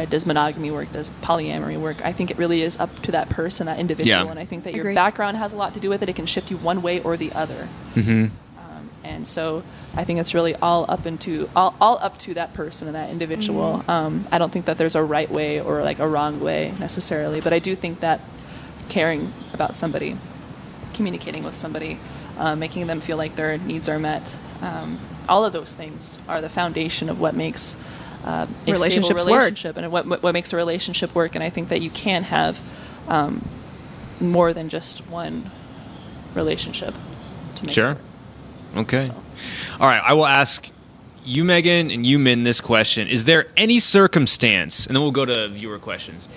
does monogamy work, does polyamory work, I think it really is up to that person, that individual, Yeah. and I think that your Agreed. background has a lot to do with it. It can shift you one way or the other. And so I think it's really all up to that person and that individual. I don't think that there's a right way or like a wrong way necessarily, but I do think that caring about somebody, communicating with somebody, making them feel like their needs are met, all of those things are the foundation of what makes a stable Relationships work. relationship and what makes a relationship work. And I think that you can have more than just one relationship to make it Sure. work. Okay. All right. I will ask you, Megan, and you, Min, this question. Is there any circumstance, and then we'll go to viewer questions.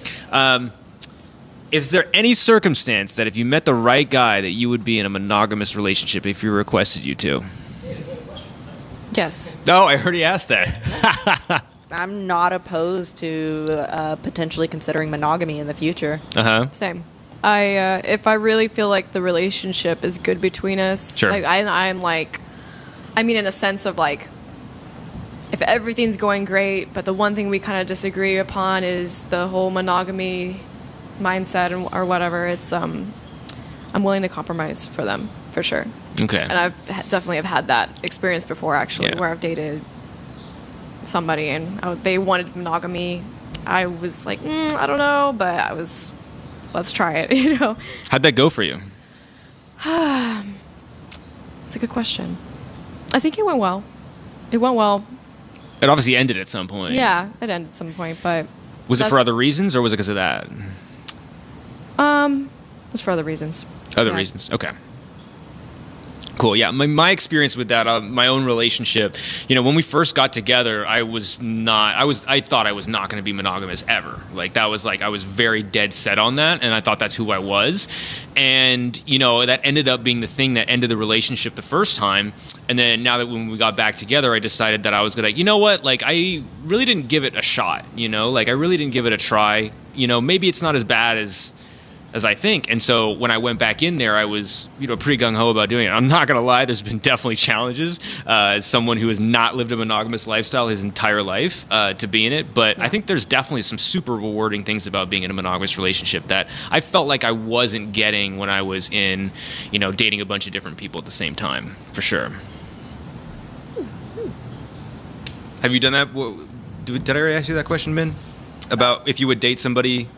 Is there any circumstance that if you met the right guy that you would be in a monogamous relationship if you requested you to? Yes. Oh, I already asked that. I'm not opposed to potentially considering monogamy in the future. Uh-huh. Same. If I really feel like the relationship is good between us, Sure. like I'm like, I mean, in a sense of like, if everything's going great, but the one thing we kind of disagree upon is the whole monogamy mindset or whatever. It's I'm willing to compromise for them for sure. Okay. And I've definitely have had that experience before, actually, Yeah. where I've dated somebody and they wanted monogamy. I was like, I don't know, but let's try it, How'd that go for you? It's a good question. I think it went well. It went well. It obviously ended at some point. Yeah, it ended at some point, but Was it that's- for other reasons, or was it because of that? it was for other reasons. Other Yeah. reasons. Okay. Cool. Yeah. My experience with that, my own relationship, when we first got together, I thought I was not going to be monogamous ever. Like that was like, I was very dead set on that. And I thought that's who I was. And, that ended up being the thing that ended the relationship the first time. And then now that when we got back together, I decided that I was going to, like, I really didn't give it a shot, like I really didn't give it a try. Maybe it's not as bad as I think. And so when I went back in there, I was, pretty gung-ho about doing it. I'm not going to lie, there's been definitely challenges as someone who has not lived a monogamous lifestyle his entire life to be in it. But I think there's definitely some super rewarding things about being in a monogamous relationship that I felt like I wasn't getting when I was in, dating a bunch of different people at the same time, for sure. Have you done that? Did I already ask you that question, Ben? About if you would date somebody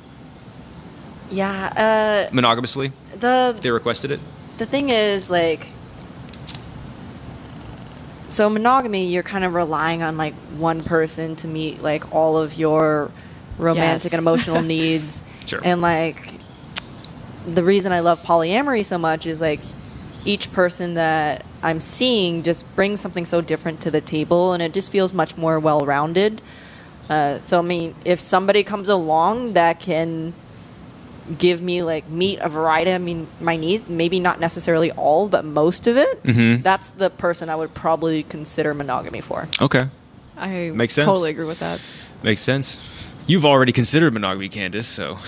Yeah. monogamously? If they requested it? The thing is, like, so monogamy, you're kind of relying on like one person to meet like all of your romantic Yes. and emotional needs. Sure. And like, the reason I love polyamory so much is like, each person that I'm seeing just brings something so different to the table, and it just feels much more well-rounded. So I mean, if somebody comes along that can give me like meet a variety, I mean, my needs, maybe not necessarily all, but most of it, that's the person I would probably consider monogamy for. Okay. I Makes sense. totally agree with that. Makes sense. You've already considered monogamy, Candace, so.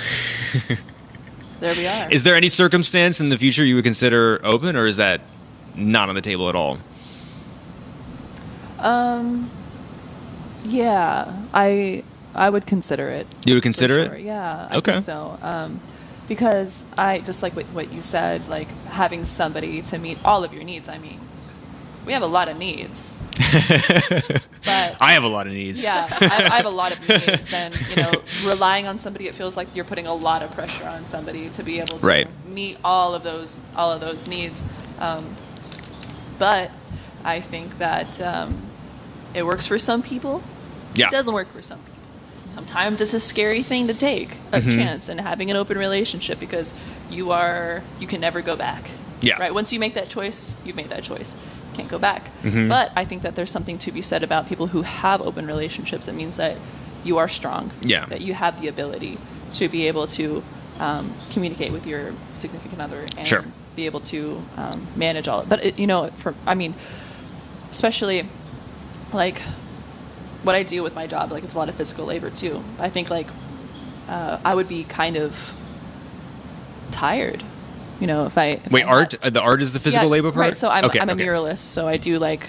There we are. Is there any circumstance in the future you would consider open, or is that not on the table at all? Yeah, I would consider it. You would consider for sure. it? Yeah, I Okay. think so. Because I just like what you said, like having somebody to meet all of your needs. I mean, we have a lot of needs. But I have a lot of needs. yeah, I have a lot of needs, and relying on somebody, it feels like you're putting a lot of pressure on somebody to be able to Right. meet all of those needs. But I think that it works for some people. Yeah. It doesn't work for some people. Sometimes it's a scary thing to take a chance in having an open relationship because you can never go back. Yeah. Right. Once you make that choice, you've made that choice. Can't go back. But I think that there's something to be said about people who have open relationships. It means that you are strong. Yeah. That you have the ability to be able to communicate with your significant other and Sure. be able to manage all. But especially like what I do with my job, like it's a lot of physical labor too. I think like I would be kind of tired, if I Wait, I art? The art is the physical labor part? Right. So I'm a Okay. muralist, so I do like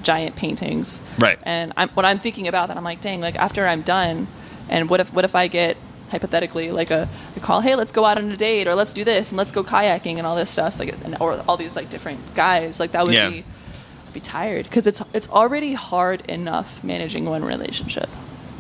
giant paintings. Right. And when I'm thinking about that, I'm like, dang, like after I'm done, and what if I get hypothetically like a call, hey, let's go out on a date, or let's do this, and let's go kayaking, and all this stuff, like, or all these like different guys, like that would be tired because it's already hard enough managing one relationship.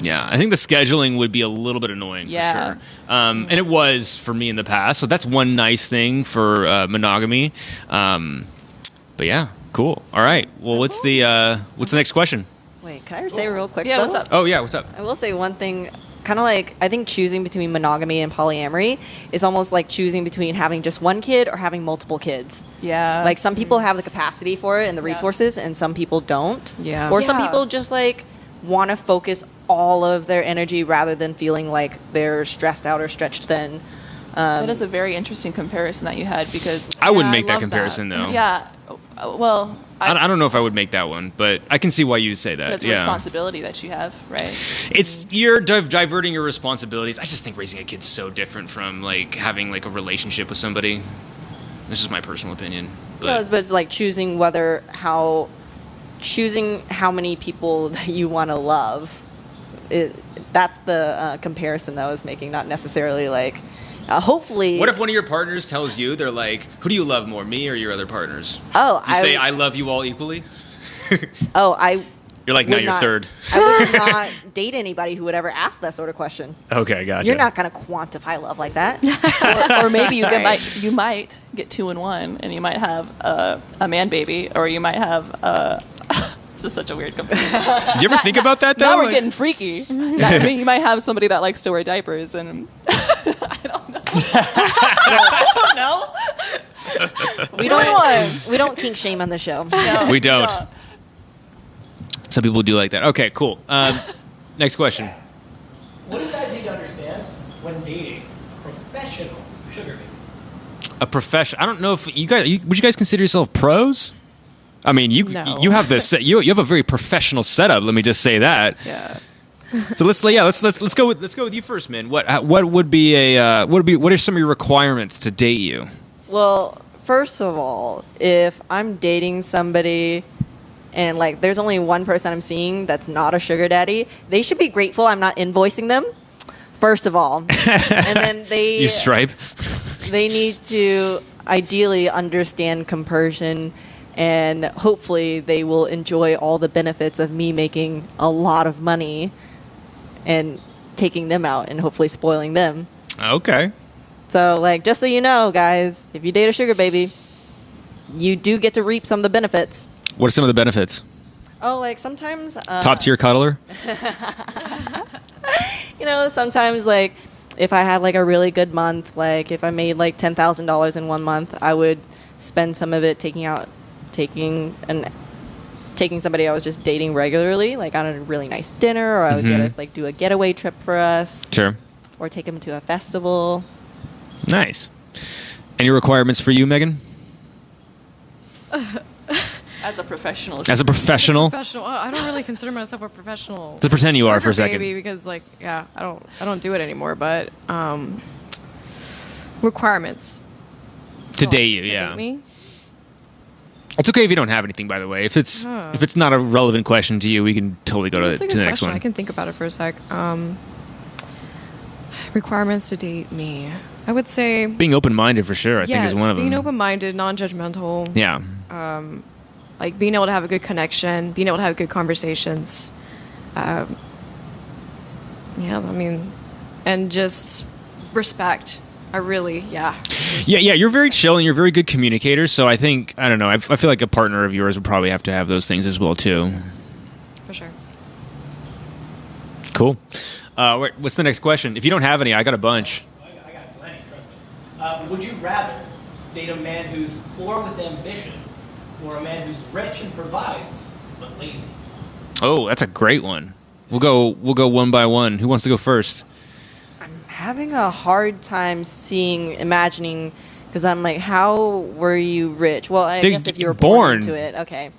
Yeah, I think the scheduling would be a little bit annoying for sure. And it was for me in the past. So that's one nice thing for monogamy. But yeah, cool. All right. Well, what's the next question? Wait, can I say real quick? Yeah, though? what's up? Oh yeah, what's up? I will say one thing, kind of like, I think choosing between monogamy and polyamory is almost like choosing between having just one kid or having multiple kids. Yeah. Like some people have the capacity for it and the resources, and some people don't. Yeah. Or some Yeah. people just like want to focus all of their energy rather than feeling like they're stressed out or stretched thin. That is a very interesting comparison that you had because I wouldn't I make that love comparison though. yeah, well, I don't know if I would make that one, but I can see why you say that. it's a responsibility that you have, right? It's you're diverting your responsibilities. I just think raising a kid's so different from like having like a relationship with somebody. This is my personal opinion. But But it's like choosing how many people that you want to love. That's the comparison that I was making, not necessarily like, hopefully. what if one of your partners tells you, they're like, who do you love more, me or your other partners? Oh, Do you say, I love you all equally? I You're like, no, would you're not- third. I would not date anybody who would ever ask that sort of question. Okay, gotcha. You're not going to quantify love like that. or maybe you Right. you might get 2 in 1, and you might have a man baby, or you might have. This is such a weird comparison. Do you ever think about that though? Now we're Like- getting freaky. I mean, you might have somebody that likes to wear diapers, and We don't kink shame on the show. We don't. Some people do like that. Okay, cool. Next question. What do you guys need to understand when dating a professional sugar baby? A profession. I don't know if you guys would you guys consider yourself pros? I mean, you have this. You have a very professional setup. Let me just say that. yeah. So let's go with you first, man. What are some of your requirements to date you? Well, first of all, if I'm dating somebody and like there's only one person I'm seeing that's not a sugar daddy, they should be grateful I'm not invoicing them. First of all, and then You stripe. they need to ideally understand compersion, and hopefully they will enjoy all the benefits of me making a lot of money and taking them out and hopefully spoiling them. Okay. So, like, just so you know, guys, if you date a sugar baby, you do get to reap some of the benefits. What are some of the benefits? Oh, like sometimes Top tier cuddler. sometimes like if I had like a really good month, like if I made like $10,000 in 1 month, I would spend some of it taking somebody I was just dating regularly, like on a really nice dinner, or I would get us like do a getaway trip for us. Sure. Or take them to a festival. Nice. Any requirements for you, Megan? As a professional. As a professional? Professional. I don't really consider myself a professional. Let's pretend you are for a sugar second. baby, because like, yeah, I don't do it anymore. But requirements To date you, to yeah. date me. It's okay if you don't have anything, by the way. If it's not a relevant question to you, we can totally go That's to a the good next question. one. I can think about it for a sec. Requirements to date me. I would say Being open-minded for sure, I think, is one of them. being open-minded, non-judgmental. Yeah. Like being able to have a good connection, being able to have good conversations. Yeah, I mean, and just respect. Yeah. Yeah, you're very chill and you're a very good communicator. So I think, I don't know, I feel like a partner of yours would probably have to have those things as well, too. For sure. Cool. What's the next question? If you don't have any, I got a bunch. I got plenty, trust me. Would you rather date a man who's poor with ambition or a man who's rich and provides but lazy? Oh, that's a great one. We'll go one by one. Who wants to go first? Having a hard time imagining, because I'm like, how were you rich? Well, I guess if you were born into it, okay.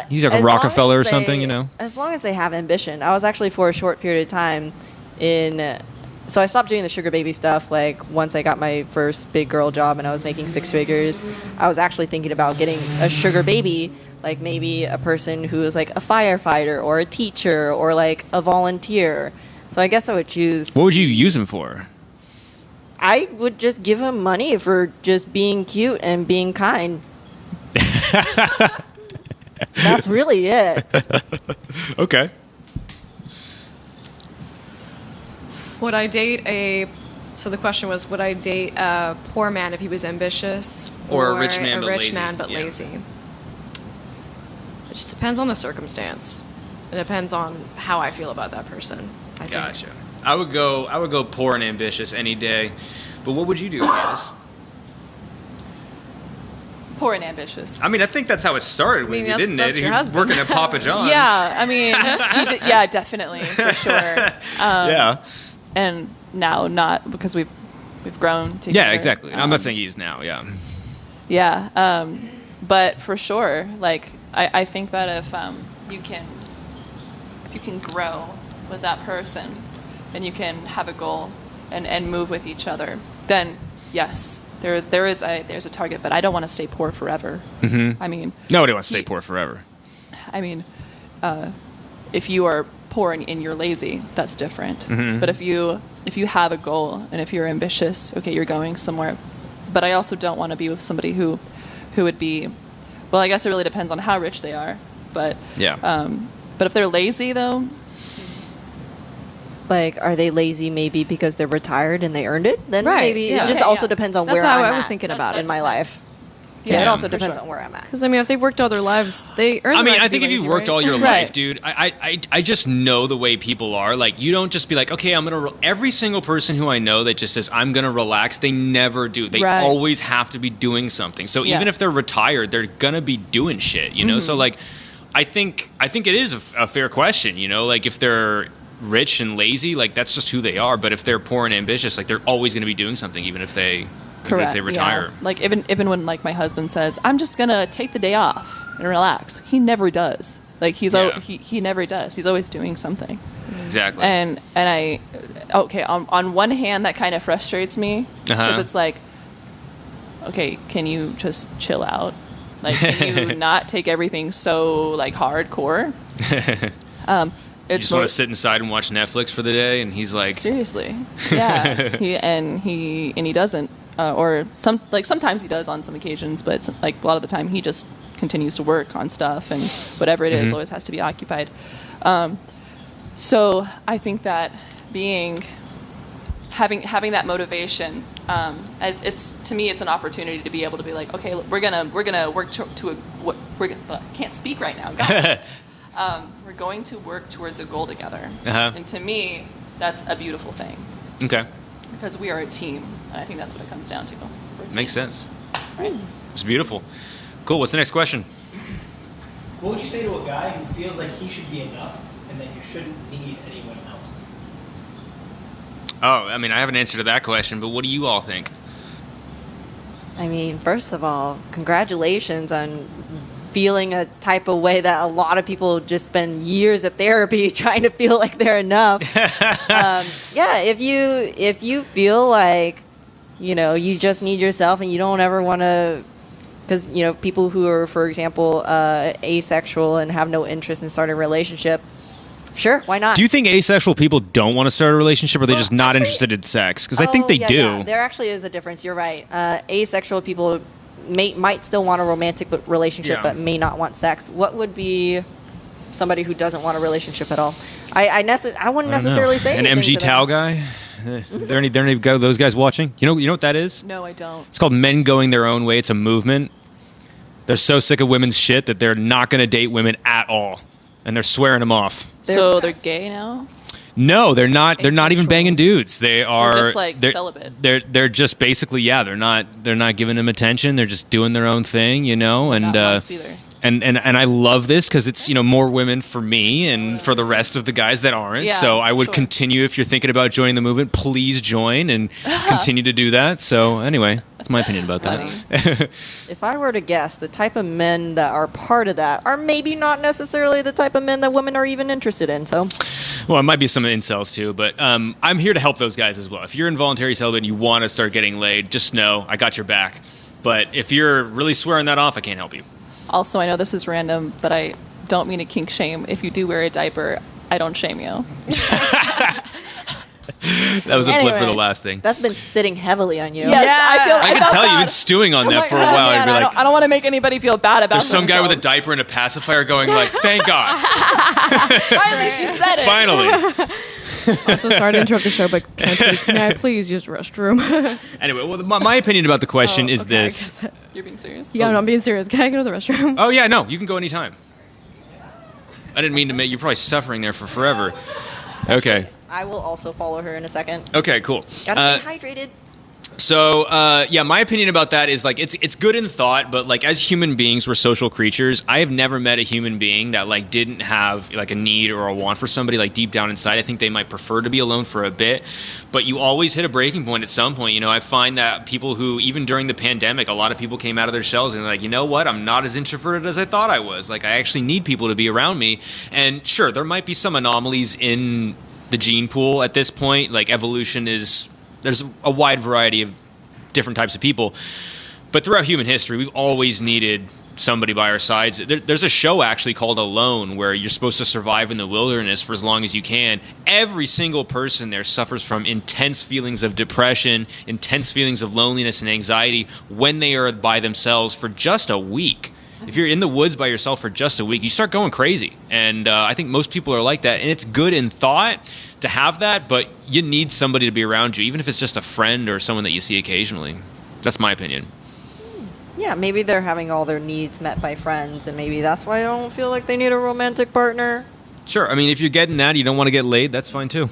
He's like a As Rockefeller long or as something, you know? As long as they have ambition. I was actually for a short period of time so I stopped doing the sugar baby stuff, like, once I got my first big girl job and I was making 6 figures. I was actually thinking about getting a sugar baby, like maybe a person who is like a firefighter or a teacher or like a volunteer. So I guess I would choose... What would you use him for? I would just give him money for just being cute and being kind. That's really it. Okay. Would I date so the question was, would I date a poor man if he was ambitious? Or a rich man but rich lazy. man but Yeah. lazy? It just depends on the circumstance. It depends on how I feel about that person, I think. Gotcha. I would go poor and ambitious any day. But what would you do, Candace? Poor and ambitious. I mean, I think that's how it started with you, that's- didn't that's it? your You're husband. working at Papa John's. Yeah, I mean, yeah, definitely, for sure. Yeah. And now not, because we've grown together. Yeah, exactly. I'm not saying he is now, yeah. Yeah, but for sure, like I think that if you can grow with that person, and you can have a goal and move with each other, then yes, there's a target. But I don't want to stay poor forever. Mm-hmm. I mean, Nobody wants to stay poor forever. I mean, if you are poor and you're lazy, that's different. Mm-hmm. But if you have a goal and if you're ambitious, okay, you're going somewhere. But I also don't want to be with somebody who would be, well, I guess it really depends on how rich they are. But Yeah. but if they're lazy though, Like, are they lazy maybe because they're retired and they earned it? Then Right, maybe yeah. it just Okay, also yeah. depends on That's where why I'm I was at thinking about in it. my life. Yeah, Yeah, it also for depends sure. on where I'm at. Because I mean, if they've worked all their lives, they earn. I the mean, right I to be think if you've lazy, worked right? all your Right. life, dude, I just know the way people are. Like, you don't just be like, okay, every single person who I know that just says, I'm going to relax, they never do. They Right. always have to be doing something. So Yeah. even if they're retired, they're going to be doing shit, you know? So, like, I think it is a fair question, you know? Like, if they're rich and lazy, like, that's just who they are. But if they're poor and ambitious, like, they're always going to be doing something, even if they retire. Yeah. Like even when like my husband says, I'm just gonna take the day off and relax, he never does. Like he never does. He's always doing something. Exactly. And I, okay, on one hand that kind of frustrates me because Uh-huh. it's like, okay, can you just chill out? Like, can you not take everything so like hardcore? You It's just want to sit inside and watch Netflix for the day, and he's like, seriously, yeah. He doesn't, or sometimes he does on some occasions, but it's like a lot of the time he just continues to work on stuff, and whatever it is always has to be occupied. So I think that having that motivation, it's to me it's an opportunity to be able to be like, okay, we're gonna work can't speak right now, gosh. We're going to work towards a goal together, Uh-huh. and to me that's a beautiful thing. Okay. because we are a team, and I think that's what it comes down to. We're a team. Makes sense. Right. It's beautiful. Cool. What's the next question? What would you say to a guy who feels like he should be enough and that you shouldn't need anyone else? Oh, I mean, I have an answer to that question, but what do you all think? I mean, first of all, congratulations on feeling a type of way that a lot of people just spend years of therapy trying to feel like they're enough. Yeah, if you feel like, you just need yourself and you don't ever want to, because, people who are, for example, asexual and have no interest in starting a relationship, sure, why not? Do you think asexual people don't want to start a relationship, or are they just not interested in sex? Because I think they do. Yeah. There actually is a difference. You're right. Asexual people might still want a romantic relationship, but may not want sex. What would be somebody who doesn't want a relationship at all? I wouldn't necessarily say an anything MG to Tao them. guy. There any those guys watching? You know what that is? No, I don't. It's called Men Going Their Own Way. It's a movement. They're so sick of women's shit that they're not going to date women at all, and they're swearing them off. So they're gay now? No, they're not. They're not even Asexual. banging dudes. They are They're just, like, they're, celibate. They're just basically They're not giving them attention. They're just doing their own thing, and Not monks either. and I love this because it's more women for me and for the rest of the guys that aren't. Yeah, so I would sure. continue, if you're thinking about joining the movement, please join and continue to do that. So anyway, that's my opinion about that. If I were to guess, the type of men that are part of that are maybe not necessarily the type of men that women are even interested in. So, Well, it might be some incels too, but I'm here to help those guys as well. If you're involuntary celibate and you want to start getting laid, just know I got your back. But if you're really swearing that off, I can't help you. Also, I know this is random, but I don't mean to kink shame. If you do wear a diaper, I don't shame you. That was a flip for the Anyway, last thing. that's been sitting heavily on you. Yes, Yeah. I can tell you've been stewing on that for a while. You'd be like, I don't want to make anybody feel bad about there's some guy with a themselves. diaper and a pacifier going like, thank God, Finally, she said it. finally. Also, sorry to interrupt the show, but can I please use the restroom? Anyway, well, my opinion about the question is Okay, I this. guess- You're being serious? Yeah, no, I'm being serious. Can I go to the restroom? Oh yeah, no, you can go anytime. I didn't mean to make, you're probably suffering there for forever. Okay. I will also follow her in a second. Okay, cool. Gotta stay hydrated. So, yeah, my opinion about that is, like, it's good in thought, but, like, as human beings, we're social creatures. I have never met a human being that, like, didn't have, like, a need or a want for somebody, like, deep down inside. I think they might prefer to be alone for a bit, but you always hit a breaking point at some point. I find that people who, even during the pandemic, a lot of people came out of their shells and they're like, you know what, I'm not as introverted as I thought I was. Like, I actually need people to be around me. And sure, there might be some anomalies in the gene pool at this point. Like, evolution is... There's a wide variety of different types of people. But throughout human history, we've always needed somebody by our sides. There's a show actually called Alone where you're supposed to survive in the wilderness for as long as you can. Every single person there suffers from intense feelings of depression, intense feelings of loneliness and anxiety when they are by themselves for just a week. If you're in the woods by yourself for just a week, you start going crazy. And I think most people are like that. And it's good in thought to have that, but you need somebody to be around you, even if it's just a friend or someone that you see occasionally. That's my opinion. Yeah, maybe they're having all their needs met by friends, and maybe that's why they don't feel like they need a romantic partner. Sure. I mean, if you're getting that, you don't want to get laid, that's fine too.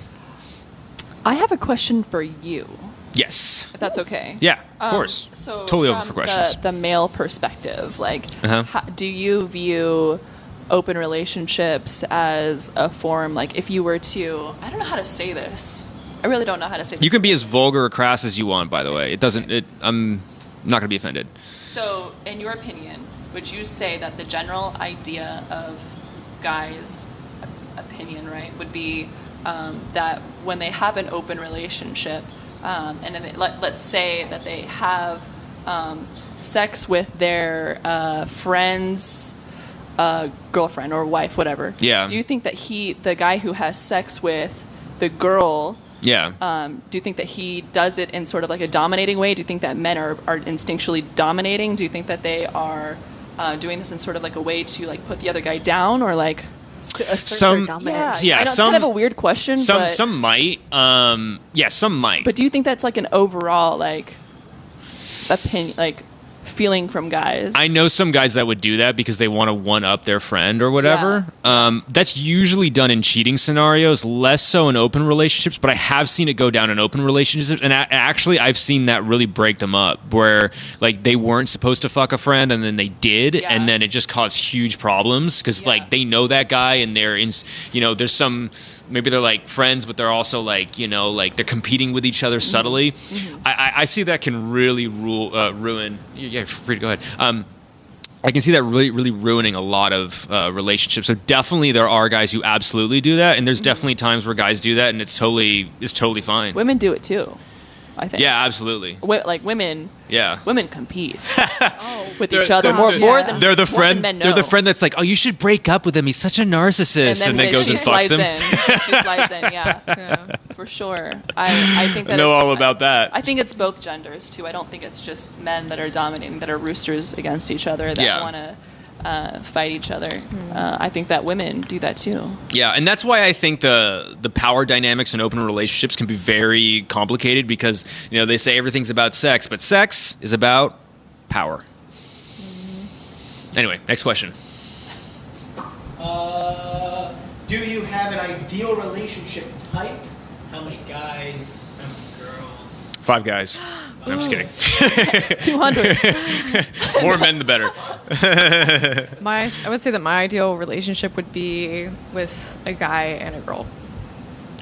I have a question for you, Yes. if that's okay. Yeah, of course. So Totally open from for questions. The male perspective, like, Uh-huh. do you view open relationships as a form, like, if you were to, I don't know how to say this. I really don't know how to say this. You can be as vulgar or crass as you want, by the way. I'm not going to be offended. So, in your opinion, would you say that the general idea of guys' opinion, right, would be that when they have an open relationship, and then let's say that they have sex with their friend's girlfriend or wife, whatever. Yeah. Do you think that the guy who has sex with the girl, Yeah. do you think that he does it in sort of like a dominating way? Do you think that men are instinctually dominating? Do you think that they are doing this in sort of like a way to like put the other guy down, or like To assert Some- their dominance. Yeah, I know it's some- kind of a weird question, but Some might. Yeah, some might. do you think that's like an overall like opinion, like feeling from guys. I know some guys that would do that because they want to one-up their friend or whatever. That's usually done in cheating scenarios, less so in open relationships, but I have seen it go down in open relationships. And actually, I've seen that really break them up, where like they weren't supposed to fuck a friend and then they did, and then it just caused huge problems because like they know that guy and they're in, there's some... Maybe they're like friends, but they're also like, like they're competing with each other subtly. I see that can really ruin. Yeah, free to go ahead. I can see that really ruining a lot of relationships. So definitely there are guys who absolutely do that, and there's definitely times where guys do that, and it's totally fine. Women do it too, I think. Yeah, absolutely. Like women. Yeah. Women compete with each other more than they're the more friend. than men know. They're the friend that's like, oh, you should break up with him. He's such a narcissist, and then goes and fucks him. She slides in, yeah, for sure. I think that I know all about that. I think it's both genders too. I don't think it's just men that are dominating, that are roosters against each other, that want to fight each other. I think that women do that too. Yeah, and that's why I think the power dynamics in open relationships can be very complicated because they say everything's about sex, but sex is about power. Anyway, next question. Do you have an ideal relationship type? How many guys? How many girls? 5 guys. No, I'm just kidding. 200. More men, the better. I would say that my ideal relationship would be with a guy and a girl.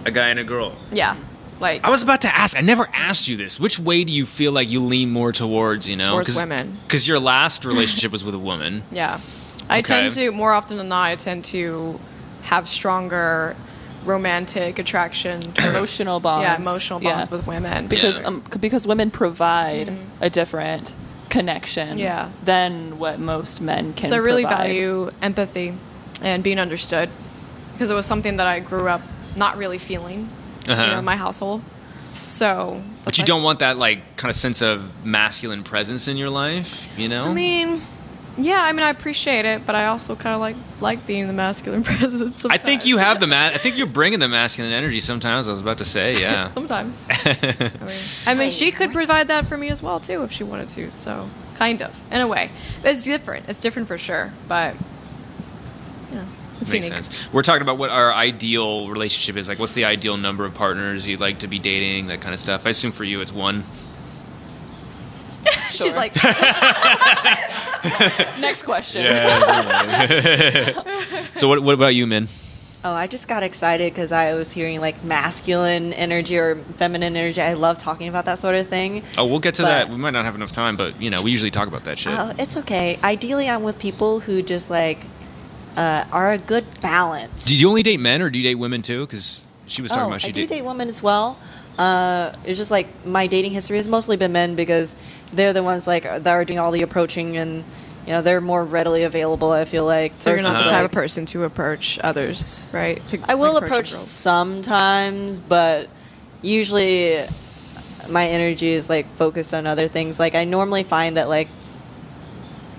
A guy and a girl. Yeah. Like, I was about to ask. I never asked you this. Which way do you feel like you lean more towards? Towards women. Because your last relationship was with a woman. Yeah. I tend to, more often than not, have stronger romantic attraction, emotional bonds. Yeah, emotional bonds with women because women provide a different connection than what most men can. So I really provide. value empathy and being understood because it was something that I grew up not really feeling, in my household. So, but you don't want that like kind of sense of masculine presence in your life, I mean. Yeah, I appreciate it, but I also kind of like being the masculine presence sometimes. I think you have I think you're bringing the masculine energy sometimes. I was about to say, yeah. Sometimes. She could provide that for me as well, too, if she wanted to. So, kind of, in a way. It's different. It's different for sure, but, it's Makes unique. sense. We're talking about what our ideal relationship is. Like, what's the ideal number of partners you'd like to be dating, that kind of stuff. I assume for you it's 1. She's like... Next question. Yeah. So what about you, Min? Oh, I just got excited because I was hearing like masculine energy or feminine energy. I love talking about that sort of thing. Oh, we'll get to that. We might not have enough time, but we usually talk about that shit. It's okay. Ideally, I'm with people who just are a good balance. Did you only date men, or do you date women too? Because she was talking about I do date women as well. It's just like my dating history has mostly been men because they're the ones that are doing all the approaching and they're more readily available. I feel like. So you're not the type of person to approach others, right? I will approach sometimes, but usually my energy is focused on other things. Like I normally find that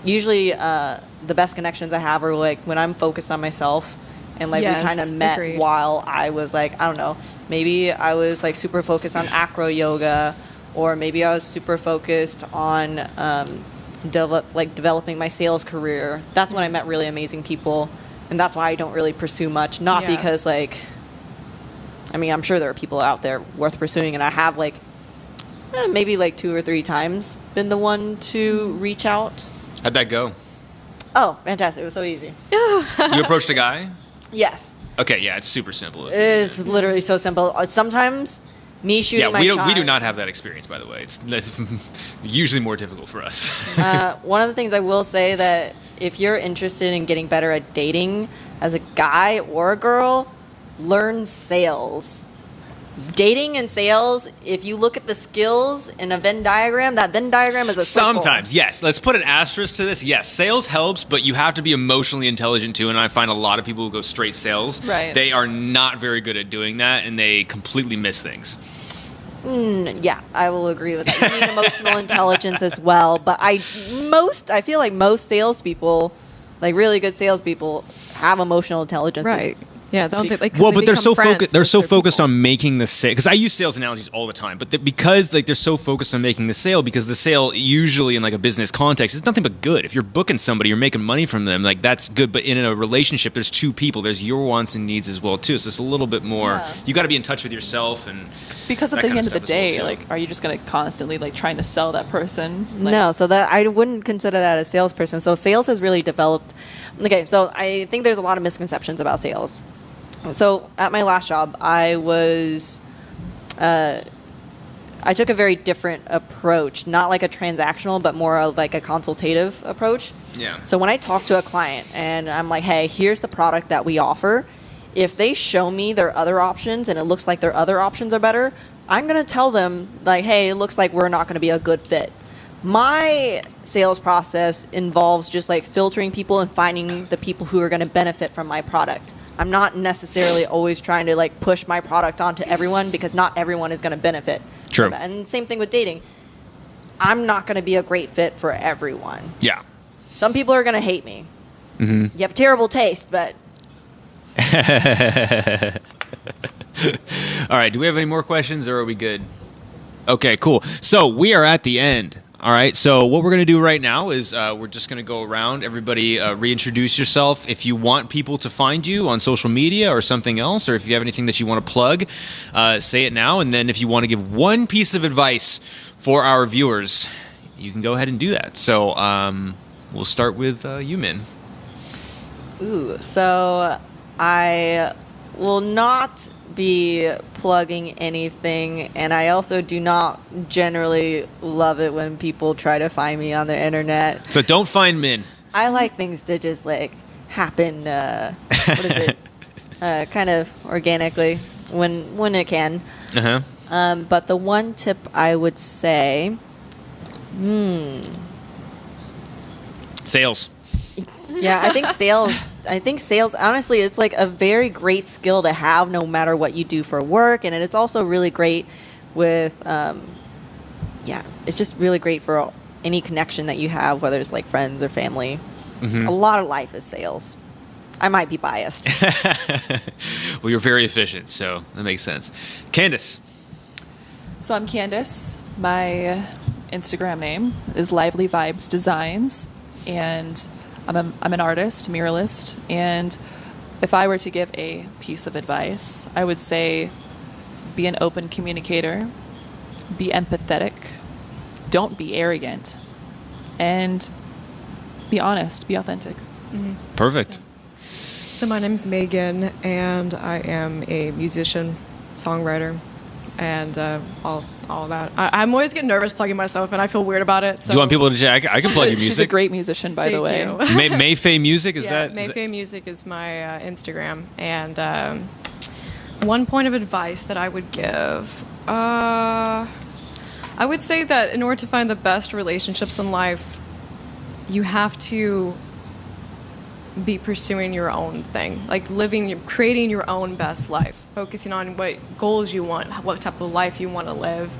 usually the best connections I have are when I'm focused on myself and we kind of met while I was I don't know. Maybe I was super focused on acro yoga, or maybe I was super focused on developing my sales career. That's when I met really amazing people, and that's why I don't really pursue much. Not because I'm sure there are people out there worth pursuing, and I have maybe 2 or 3 times been the one to reach out. How'd that go? Oh, fantastic! It was so easy. You approached a guy? Yes. Okay, yeah, it's super simple. It's literally so simple. Sometimes me shooting my shot. We do not have that experience, by the way. It's usually more difficult for us. One of the things I will say that if you're interested in getting better at dating as a guy or a girl, learn sales. Dating and sales, if you look at the skills in a Venn diagram, that Venn diagram is a circle. Sometimes, yes. Let's put an asterisk to this. Yes, sales helps, but you have to be emotionally intelligent too, and I find a lot of people who go straight sales, they are not very good at doing that, and they completely miss things. Yeah, I will agree with that. You need emotional intelligence as well, but I feel like most salespeople, really good salespeople, have emotional intelligence. Right. Yeah, don't they, like, Well, they but they're become so friends focused. They're with so their focused people. on making the sale. Because I use sales analogies all the time, but because like they're so focused on making the sale, because the sale usually in like a business context is nothing but good. If you're booking somebody, you're making money from them. Like that's good. But in a relationship, there's two people. There's your wants and needs as well too. So it's a little bit more. Yeah. You got to be in touch with yourself and. Because at that the kind end of the stuff as well, day, too. like, are you just going to constantly like trying to sell that person? Like, No, so that I wouldn't consider that a salesperson. So sales has really developed. Okay, so I think there's a lot of misconceptions about sales. So at my last job, I took a very different approach, not like a transactional, but more of like a consultative approach. Yeah. So when I talk to a client and I'm like, hey, here's the product that we offer, if they show me their other options and it looks like their other options are better, I'm going to tell them like, hey, it looks like we're not going to be a good fit. My sales process involves just like filtering people and finding the people who are going to benefit from my product. I'm not necessarily always trying to like push my product onto everyone because not everyone is going to benefit. True. from that. And same thing with dating. I'm not going to be a great fit for everyone. Yeah. Some people are going to hate me. Mm-hmm. You have terrible taste, but All right. Do we have any more questions, or are we good? Okay, cool. So we are at the end. All right. So what we're going to do right now is we're just going to go around. Everybody reintroduce yourself. If you want people to find you on social media or something else, or if you have anything that you want to plug, say it now. And then if you want to give one piece of advice for our viewers, you can go ahead and do that. So we'll start with you, Min. ooh, so I will not be plugging anything, and I also do not generally love it when people try to find me on the internet. So don't find Min. I like things to just like happen. What is it? Kind of organically when it can. Uh-huh. But the one tip I would say, Sales. yeah, I think sales. Honestly, it's like a very great skill to have, no matter what you do for work, and it's also really great with, it's just really great for any connection that you have, whether it's like friends or family. Mm-hmm. A lot of life is sales. I might be biased. Well, you're very efficient, so that makes sense. Candace. So I'm Candace. My Instagram name is Lively Vibes Designs, and I'm an artist, muralist, and if I were to give a piece of advice, I would say be an open communicator, be empathetic, don't be arrogant, and be honest, be authentic. Perfect. So my name's Megan, and I am a musician, songwriter, and all that. I'm always getting nervous plugging myself, and I feel weird about it. So. Do you want people to check? I can plug your She's a music. great musician, by the way. Thank you. Mayfay Music, is Yeah, that? Mayfay Music is my Instagram, and one point of advice that I would give, I would say that in order to find the best relationships in life, you have to be pursuing your own thing, like creating your own best life, focusing on what goals you want, what type of life you want to live,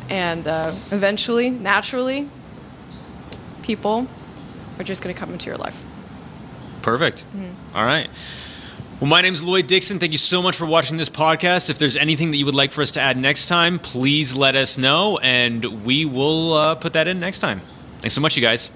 and eventually, naturally, people are just going to come into your life. Perfect. All right. Well, my name's Lloyd Dixon. Thank you so much for watching this podcast. If there's anything that you would like for us to add next time, please let us know, and we will put that in next time. Thanks so much, you guys.